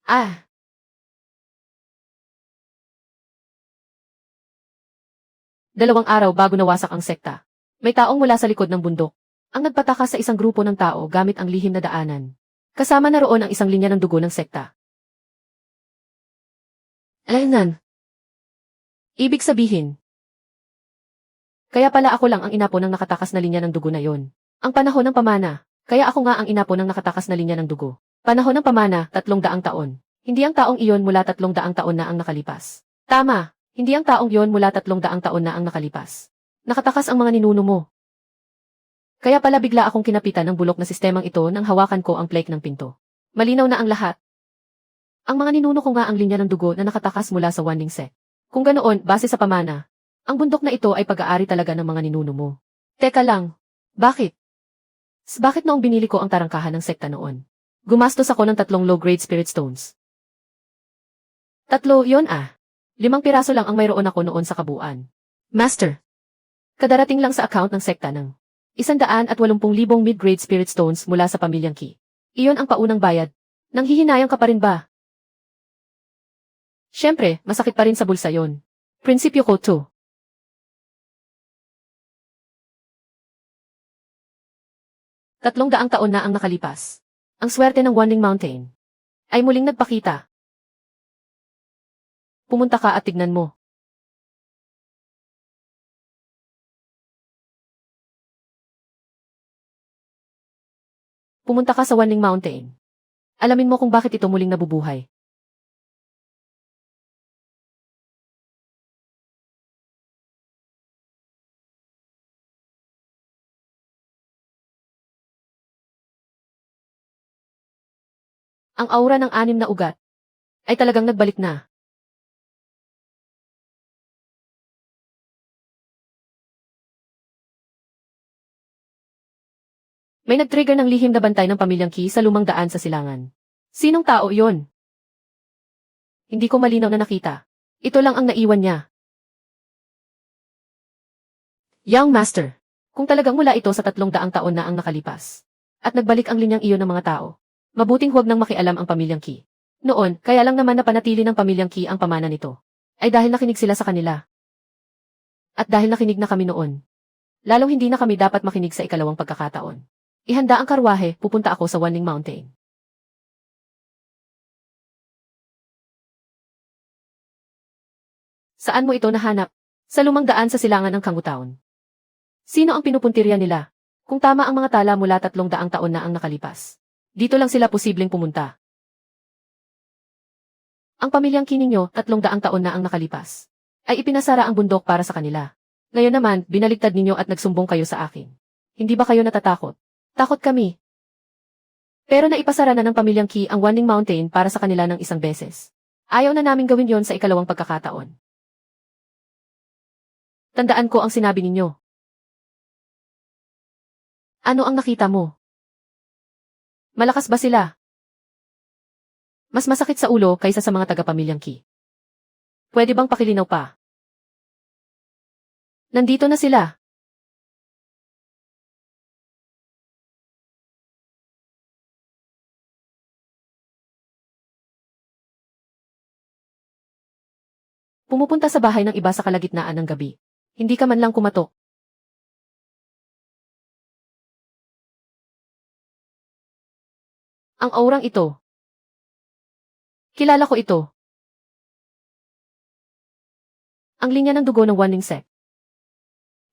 Ah! 2 araw bago nawasak ang sekta. May taong mula sa likod ng bundok. ang nagpataka sa isang grupo ng tao gamit ang lihim na daanan. Kasama na roon ang isang linya ng dugo ng sekta. Alaynan. Ibig sabihin. Kaya pala ako lang ang inapo ng nakatakas na linya ng dugo na yon. Ang panahon ng pamana. Kaya ako nga ang inapo ng nakatakas na linya ng dugo. Panahon ng pamana, 300 taon. Hindi ang taong iyon mula 300 taon na ang nakalipas. Tama, hindi ang taong iyon mula 300 taon na ang nakalipas. Nakatakas ang mga ninuno mo. Kaya pala bigla akong kinapitan ng bulok na sistemang ito nang hawakan ko ang plate ng pinto. Malinaw na ang lahat. Ang mga ninuno ko nga ang linya ng dugo na nakatakas mula sa Wanling Sect. Kung ganoon, base sa pamana, ang bundok na ito ay pag-aari talaga ng mga ninuno mo. Teka lang. Bakit? Bakit noong binili ko ang tarangkahan ng sekta noon? Gumastos ako ng 3 low-grade spirit stones. 3, yon 5 piraso lang ang mayroon ako noon sa kabuuan. Master. Kadarating lang sa account ng sekta ng 180,000 mid-grade spirit stones mula sa pamilyang Qi. Iyon ang paunang bayad. Nanghihinayang ka pa rin ba? Siyempre, masakit pa rin sa bulsa yon. Prinsipyo ko 2. 300 taon na ang nakalipas. Ang swerte ng Wanling Mountain ay muling nagpakita. Pumunta ka at tignan mo. Pumunta ka sa Wanling Mountain. Alamin mo kung bakit ito muling nabubuhay. Ang aura ng 6 na ugat ay talagang nagbalik na. May nag-trigger ng lihim na bantay ng pamilyang Qi sa lumang daan sa silangan. Sinong tao yon? Hindi ko malinaw na nakita. Ito lang ang naiwan niya. Young Master, kung talagang mula ito sa 300 taon na ang nakalipas, at nagbalik ang linyang iyon ng mga tao, mabuting huwag nang makialam ang pamilyang Qi. Noon, kaya lang naman napanatili ng pamilyang Qi ang pamana nito, ay dahil nakinig sila sa kanila. At dahil nakinig na kami noon, lalong hindi na kami dapat makinig sa ikalawang pagkakataon. Ihanda ang karwahe, pupunta ako sa Wanling Mountain. Saan mo ito nahanap? Sa lumang daan sa silangan ng Kangutaon. Sino ang pinupuntirya nila? Kung tama ang mga tala mula 300 taon na ang nakalipas. Dito lang sila posibleng pumunta. Ang pamilyang Qi ninyo, 300 taon na ang nakalipas, ay ipinasara ang bundok para sa kanila. Ngayon naman, binaligtad ninyo at nagsumbong kayo sa akin. Hindi ba kayo natatakot? Takot kami. Pero naipasara na ng pamilyang Qi ang Wanling Mountain para sa kanila ng 1 beses. Ayaw na namin gawin yon sa ikalawang pagkakataon. Tandaan ko ang sinabi ninyo. Ano ang nakita mo? Malakas ba sila? Mas masakit sa ulo kaysa sa mga taga-pamilyang Qi. Pwede bang pakilinaw pa? Nandito na sila. Pumupunta sa bahay ng iba sa kalagitnaan ng gabi. Hindi ka man lang kumatok. Ang aurang ito. Kilala ko ito. Ang linya ng dugo ng Wanling Sect.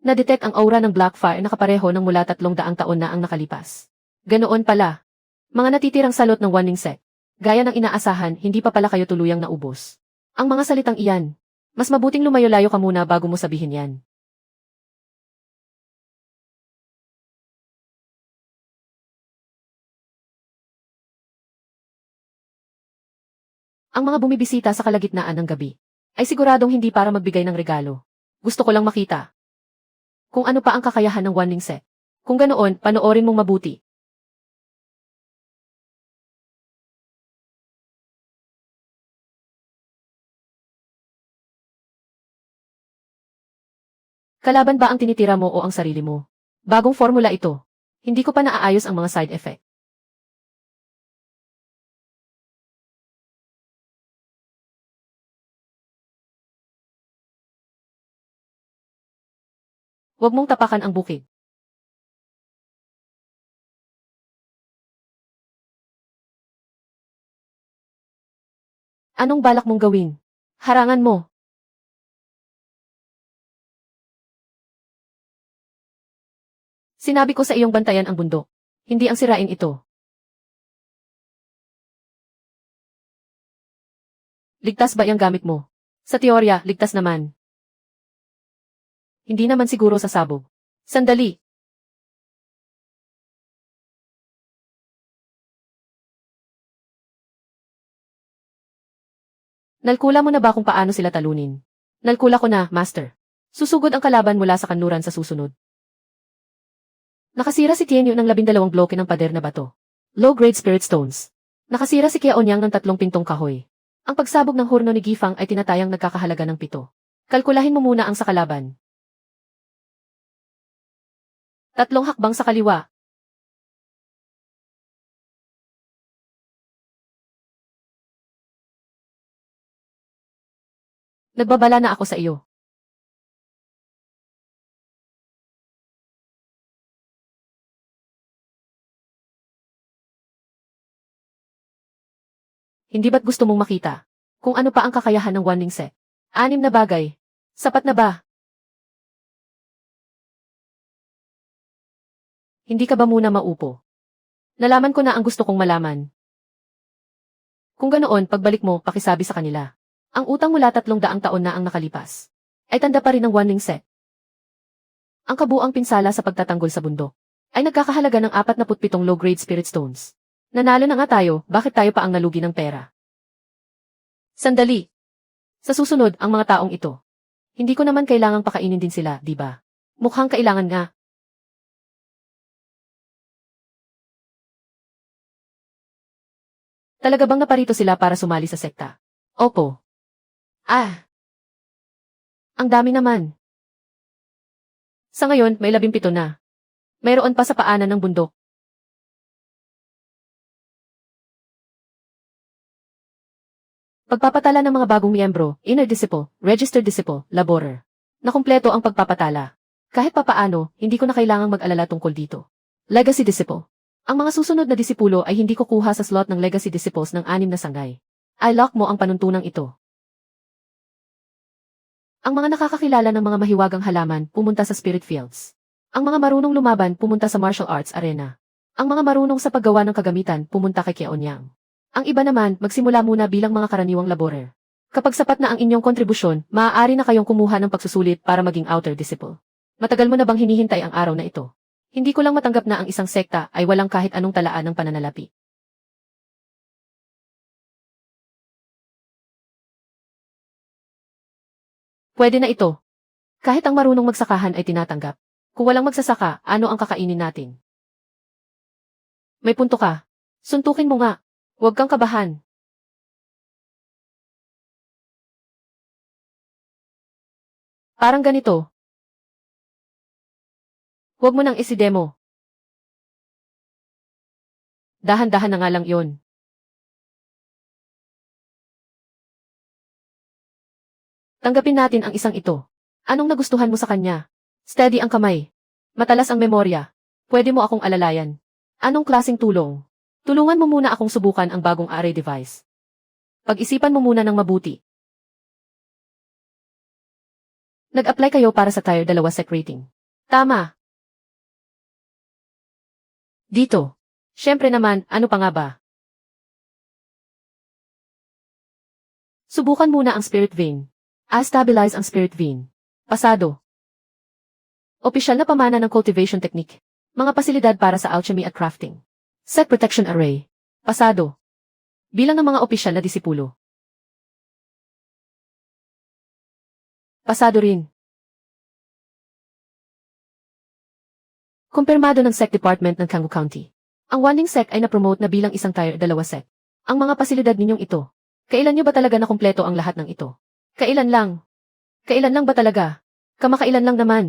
Na-detect ang aura ng Blackfire na kapareho ng mula 300 taon na ang nakalipas. Ganoon pala. Mga natitirang salot ng Wanling Sect. Gaya ng inaasahan, hindi pa pala kayo tuluyang naubos. Ang mga salitang iyan. Mas mabuting lumayo-layo ka muna bago mo sabihin yan. Ang mga bumibisita sa kalagitnaan ng gabi ay siguradong hindi para magbigay ng regalo. Gusto ko lang makita kung ano pa ang kakayahan ng Wanling Sect. Kung ganoon, panoorin mong mabuti. Kalaban ba ang tinitira mo o ang sarili mo? Bagong formula ito. Hindi ko pa naaayos ang mga side effect. Huwag mong tapakan ang bukid. Anong balak mong gawin? Harangan mo. Sinabi ko sa iyong bantayan ang bundok. Hindi ang sirain ito. Ligtas ba yung gamit mo? Sa teorya, ligtas naman. Hindi naman siguro sa sabog. Sandali. Nalkula mo na ba kung paano sila talunin? Nalkula ko na, Master. Susugod ang kalaban mula sa kanluran sa susunod. Nakasira si Tianyu ng 12 bloke ng pader na bato. Low-grade spirit stones. Nakasira si Onyang ng 3 pintong kahoy. Ang pagsabog ng hurno ni Gifang ay tinatayang nagkakahalaga ng 7. Kalkulahin mo muna ang sa kalaban. 3 hakbang sa kaliwa. Nagbabala na ako sa iyo. Hindi ba't gusto mong makita? Kung ano pa ang kakayahan ng Wanling Set? 6 na bagay. Sapat na ba? Hindi ka ba muna maupo? Nalaman ko na ang gusto kong malaman. Kung ganoon, pagbalik mo, pakisabi sa kanila. Ang utang mula 300 taon na ang nakalipas. Ay tanda pa rin ng Wanling Set. Ang kabuang pinsala sa pagtatanggol sa bundok ay nagkakahalaga ng 47 low-grade spirit stones. Nanalo na nga tayo, bakit tayo pa ang nalugi ng pera? Sandali. Sa susunod, ang mga taong ito. Hindi ko naman kailangang pakainin din sila, di ba? Mukhang kailangan nga. Talaga bang naparito sila para sumali sa sekta? Opo. Ang dami naman. Sa ngayon, may 17 na. Mayroon pa sa paanan ng bundok. Pagpapatala ng mga bagong miyembro, inner disciple, registered disciple, laborer. Nakumpleto ang pagpapatala. Kahit papaano, hindi ko na kailangang mag-alala tungkol dito. Legacy disciple. Ang mga susunod na disipulo ay hindi kukuha sa slot ng legacy disciples ng 6 na sangay. I-lock mo ang panuntunang ito. Ang mga nakakakilala ng mga mahiwagang halaman pumunta sa spirit fields. Ang mga marunong lumaban pumunta sa martial arts arena. Ang mga marunong sa paggawa ng kagamitan pumunta kay Onyang. Ang iba naman, magsimula muna bilang mga karaniwang laborer. Kapag sapat na ang inyong kontribusyon, maaari na kayong kumuha ng pagsusulit para maging outer disciple. Matagal mo na bang hinihintay ang araw na ito? Hindi ko lang matanggap na ang isang sekta ay walang kahit anong talaan ng pananalapi. Pwede na ito. Kahit ang marunong magsakahan ay tinatanggap. Kung walang magsasaka, ano ang kakainin natin? May punto ka. Suntukin mo nga. Huwag kang kabahan. Parang ganito. Huwag mo nang isidemo. Dahan-dahan na nga lang yon. Tanggapin natin ang isang ito. Anong nagustuhan mo sa kanya? Steady ang kamay. Matalas ang memorya. Pwede mo akong alalayan. Anong klaseng tulong? Tulungan mo muna akong subukan ang bagong array device. Pag-isipan mo muna ng mabuti. Nag-apply kayo para sa Tier 2 sec rating. Tama. Dito. Siyempre naman, ano pa nga ba? Subukan muna ang spirit vein. Stabilize ang spirit vein. Pasado. Opisyal na pamana ng cultivation technique. Mga pasilidad para sa alchemy at crafting. Set protection array. Pasado. Bilang ng mga opisyal na disipulo. Pasado rin. Kumpirmado ng SEC Department ng Kangoo County. Ang Wanling Sec ay na-promote na bilang isang Tier 2 sec. Ang mga pasilidad ninyong ito. Kailan nyo ba talaga nakumpleto ang lahat ng ito? Kailan lang? Kailan lang ba talaga? Kamakailan lang naman.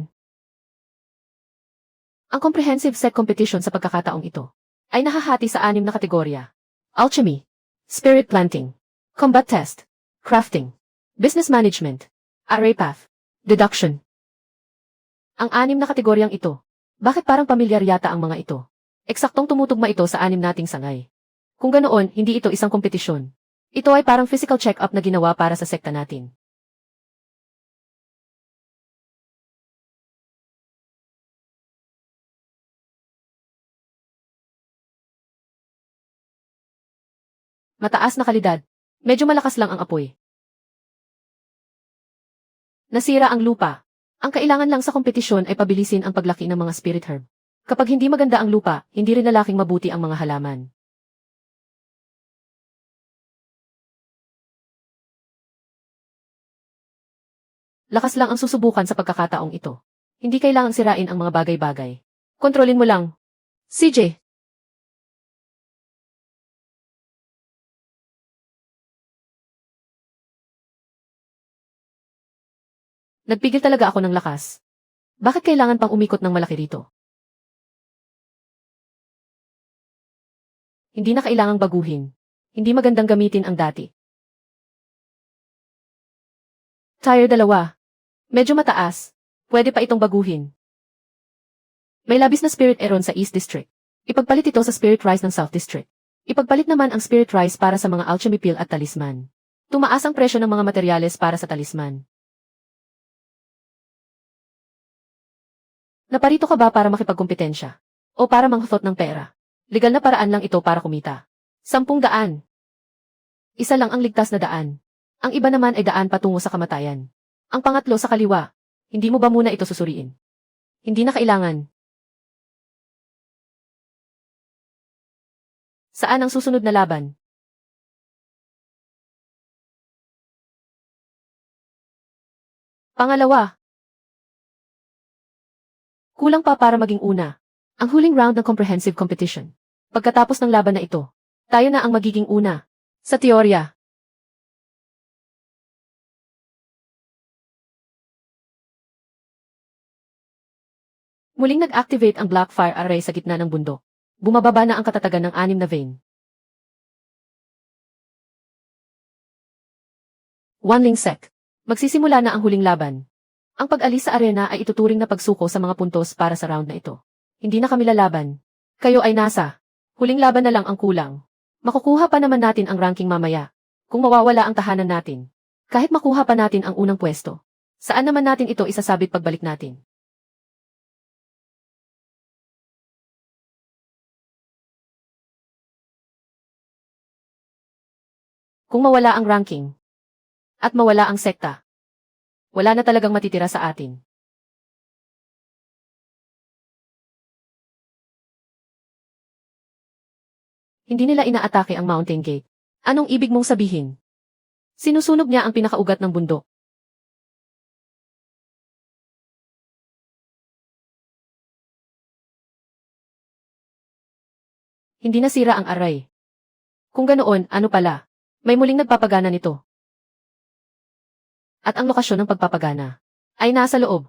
Ang comprehensive sec competition sa pagkakataong ito ay nahahati sa 6 na kategorya. Alchemy, Spirit Planting, Combat Test, Crafting, Business Management, Array Path, Deduction. Ang 6 na kategoryang ito. Bakit parang pamilyar yata ang mga ito? Eksaktong tumutugma ito sa 6 nating sangay. Kung ganoon, hindi ito isang kompetisyon. Ito ay parang physical check-up na ginawa para sa sekta natin. Mataas na kalidad. Medyo malakas lang ang apoy. Nasira ang lupa. Ang kailangan lang sa kompetisyon ay pabilisin ang paglaki ng mga spirit herb. Kapag hindi maganda ang lupa, hindi rin lalaking mabuti ang mga halaman. Lakas lang ang susubukan sa pagkakataong ito. Hindi kailangang sirain ang mga bagay-bagay. Kontrolin mo lang. CJ, nagpigil talaga ako ng lakas. Bakit kailangan pang umikot ng malaki rito? Hindi na kailangang baguhin. Hindi magandang gamitin ang dati. Tire 2. Medyo mataas. Pwede pa itong baguhin. May labis na spirit Aeron sa East District. Ipagpalit ito sa Spirit Rice ng South District. Ipagpalit naman ang Spirit Rice para sa mga alchemy pill at talisman. Tumaas ang presyo ng mga materyales para sa talisman. Naparito ka ba para makipagkumpetensya? O para manghutot ng pera? Legal na paraan lang ito para kumita. 10,000. Isa lang ang ligtas na daan. Ang iba naman ay daan patungo sa kamatayan. Ang pangatlo sa kaliwa. Hindi mo ba muna ito susuriin? Hindi na kailangan. Saan ang susunod na laban? Pangalawa. Kulang pa para maging una. Ang huling round ng comprehensive competition. Pagkatapos ng laban na ito, tayo na ang magiging una. Sa teorya. Muling nag-activate ang Blackfire Array sa gitna ng bundok. Bumababa na ang katatagan ng 6 na vein. Wanling Sec. Magsisimula na ang huling laban. Ang pag-alis sa arena ay ituturing na pagsuko sa mga puntos para sa round na ito. Hindi na kami lalaban. Kayo ay nasa. Huling laban na lang ang kulang. Makukuha pa naman natin ang ranking mamaya. Kung mawawala ang tahanan natin. Kahit makuha pa natin ang unang pwesto. Saan naman natin ito isasabit pagbalik natin? Kung mawala ang ranking. At mawala ang sekta. Wala na talagang matitira sa atin. Hindi nila inaatake ang Mountain Gate. Anong ibig mong sabihin? Sinusunog niya ang pinakaugat ng bundok. Hindi nasira ang array. Kung ganoon, ano pala? May muling nagpapagana nito. At ang lokasyon ng pagpapagana ay nasa loob.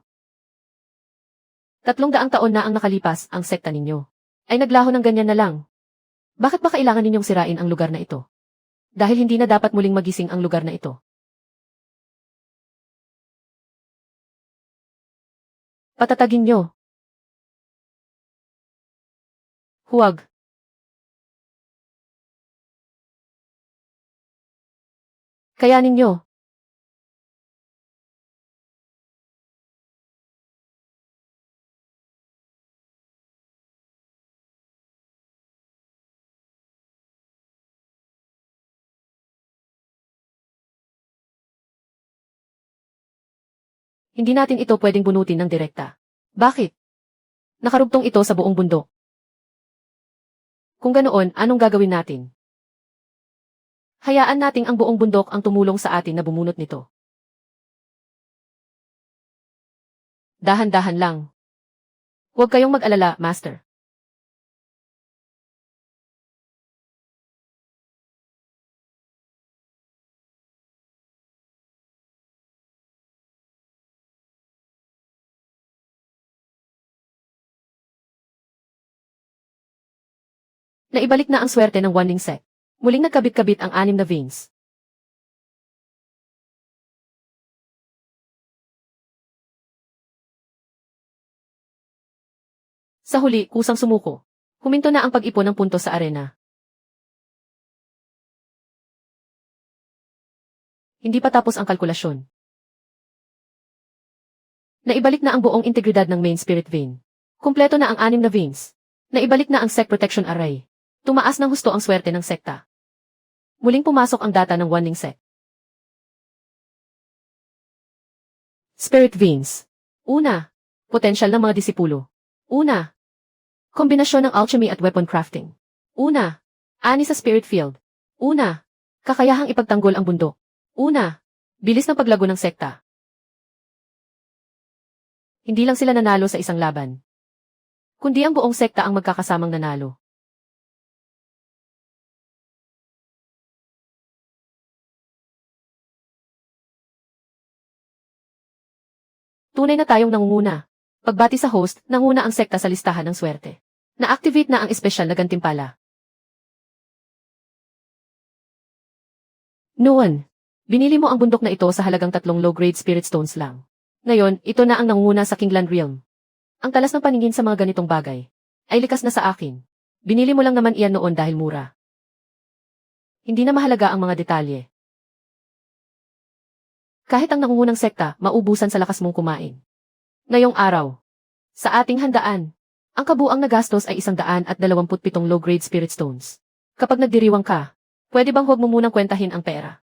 300 taon na ang nakalipas, ang sekta ninyo ay naglaho ng ganyan na lang. Bakit ba kailangan ninyong sirain ang lugar na ito? Dahil hindi na dapat muling magising ang lugar na ito. Patatagin nyo. Huwag. Kayanin nyo. Hindi natin ito pwedeng bunutin ng direkta. Bakit? Nakarugtong ito sa buong bundok. Kung ganoon, anong gagawin natin? Hayaan nating ang buong bundok ang tumulong sa atin na bumunot nito. Dahan-dahan lang. Huwag kayong mag-alala, Master. Naibalik na ang swerte ng Wanling Sec. Muling nagkabit-kabit ang 6 na veins. Sa huli, kusang sumuko. Huminto na ang pag-ipon ng puntos sa arena. Hindi pa tapos ang kalkulasyon. Naibalik na ang buong integridad ng main spirit vein. Kumpleto na ang 6 na veins. Naibalik na ang sect protection array. Tumaas ng husto ang swerte ng sekta. Muling pumasok ang data ng Wanling sect. Spirit veins. Una, potensyal ng mga disipulo. Una, kombinasyon ng alchemy at weapon crafting. Una, ani sa spirit field. Una, kakayahang ipagtanggol ang bundok. Una, bilis ng paglago ng sekta. Hindi lang sila nanalo sa isang laban, kundi ang buong sekta ang magkakasamang nanalo. Tunay na tayong nangunguna. Pagbati sa host, nanguna ang sekta sa listahan ng swerte. Na-activate na ang espesyal na gantimpala. Noon, binili mo ang bundok na ito sa halagang 3 low-grade spirit stones lang. Ngayon, ito na ang nangunguna sa Kingland Realm. Ang talas ng paningin sa mga ganitong bagay ay likas na sa akin. Binili mo lang naman iyan noon dahil mura. Hindi na mahalaga ang mga detalye. Kahit ang nangungunang sekta, maubusan sa lakas mong kumain. Ngayong araw, sa ating handaan, ang kabuang nagastos ay 127 low-grade spirit stones. Kapag nagdiriwang ka, pwede bang huwag mo munang kwentahin ang pera?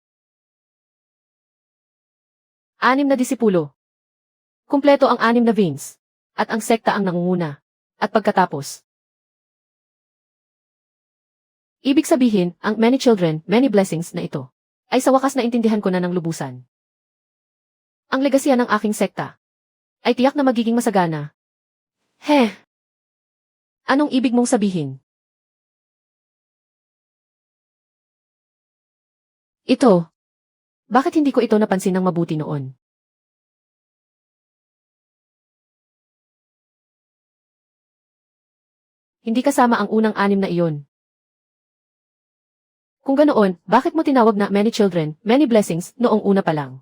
6 na disipulo. Kumpleto ang 6 na veins, at ang sekta ang nangunguna. At pagkatapos, ibig sabihin, ang many children, many blessings na ito, ay sa wakas na intindihan ko na ng lubusan. Ang legasya ng aking sekta ay tiyak na magiging masagana. Anong ibig mong sabihin? Ito. Bakit hindi ko ito napansin ng mabuti noon? Hindi kasama ang unang 6 na iyon. Kung ganoon, bakit mo tinawag na many children, many blessings noong una pa lang?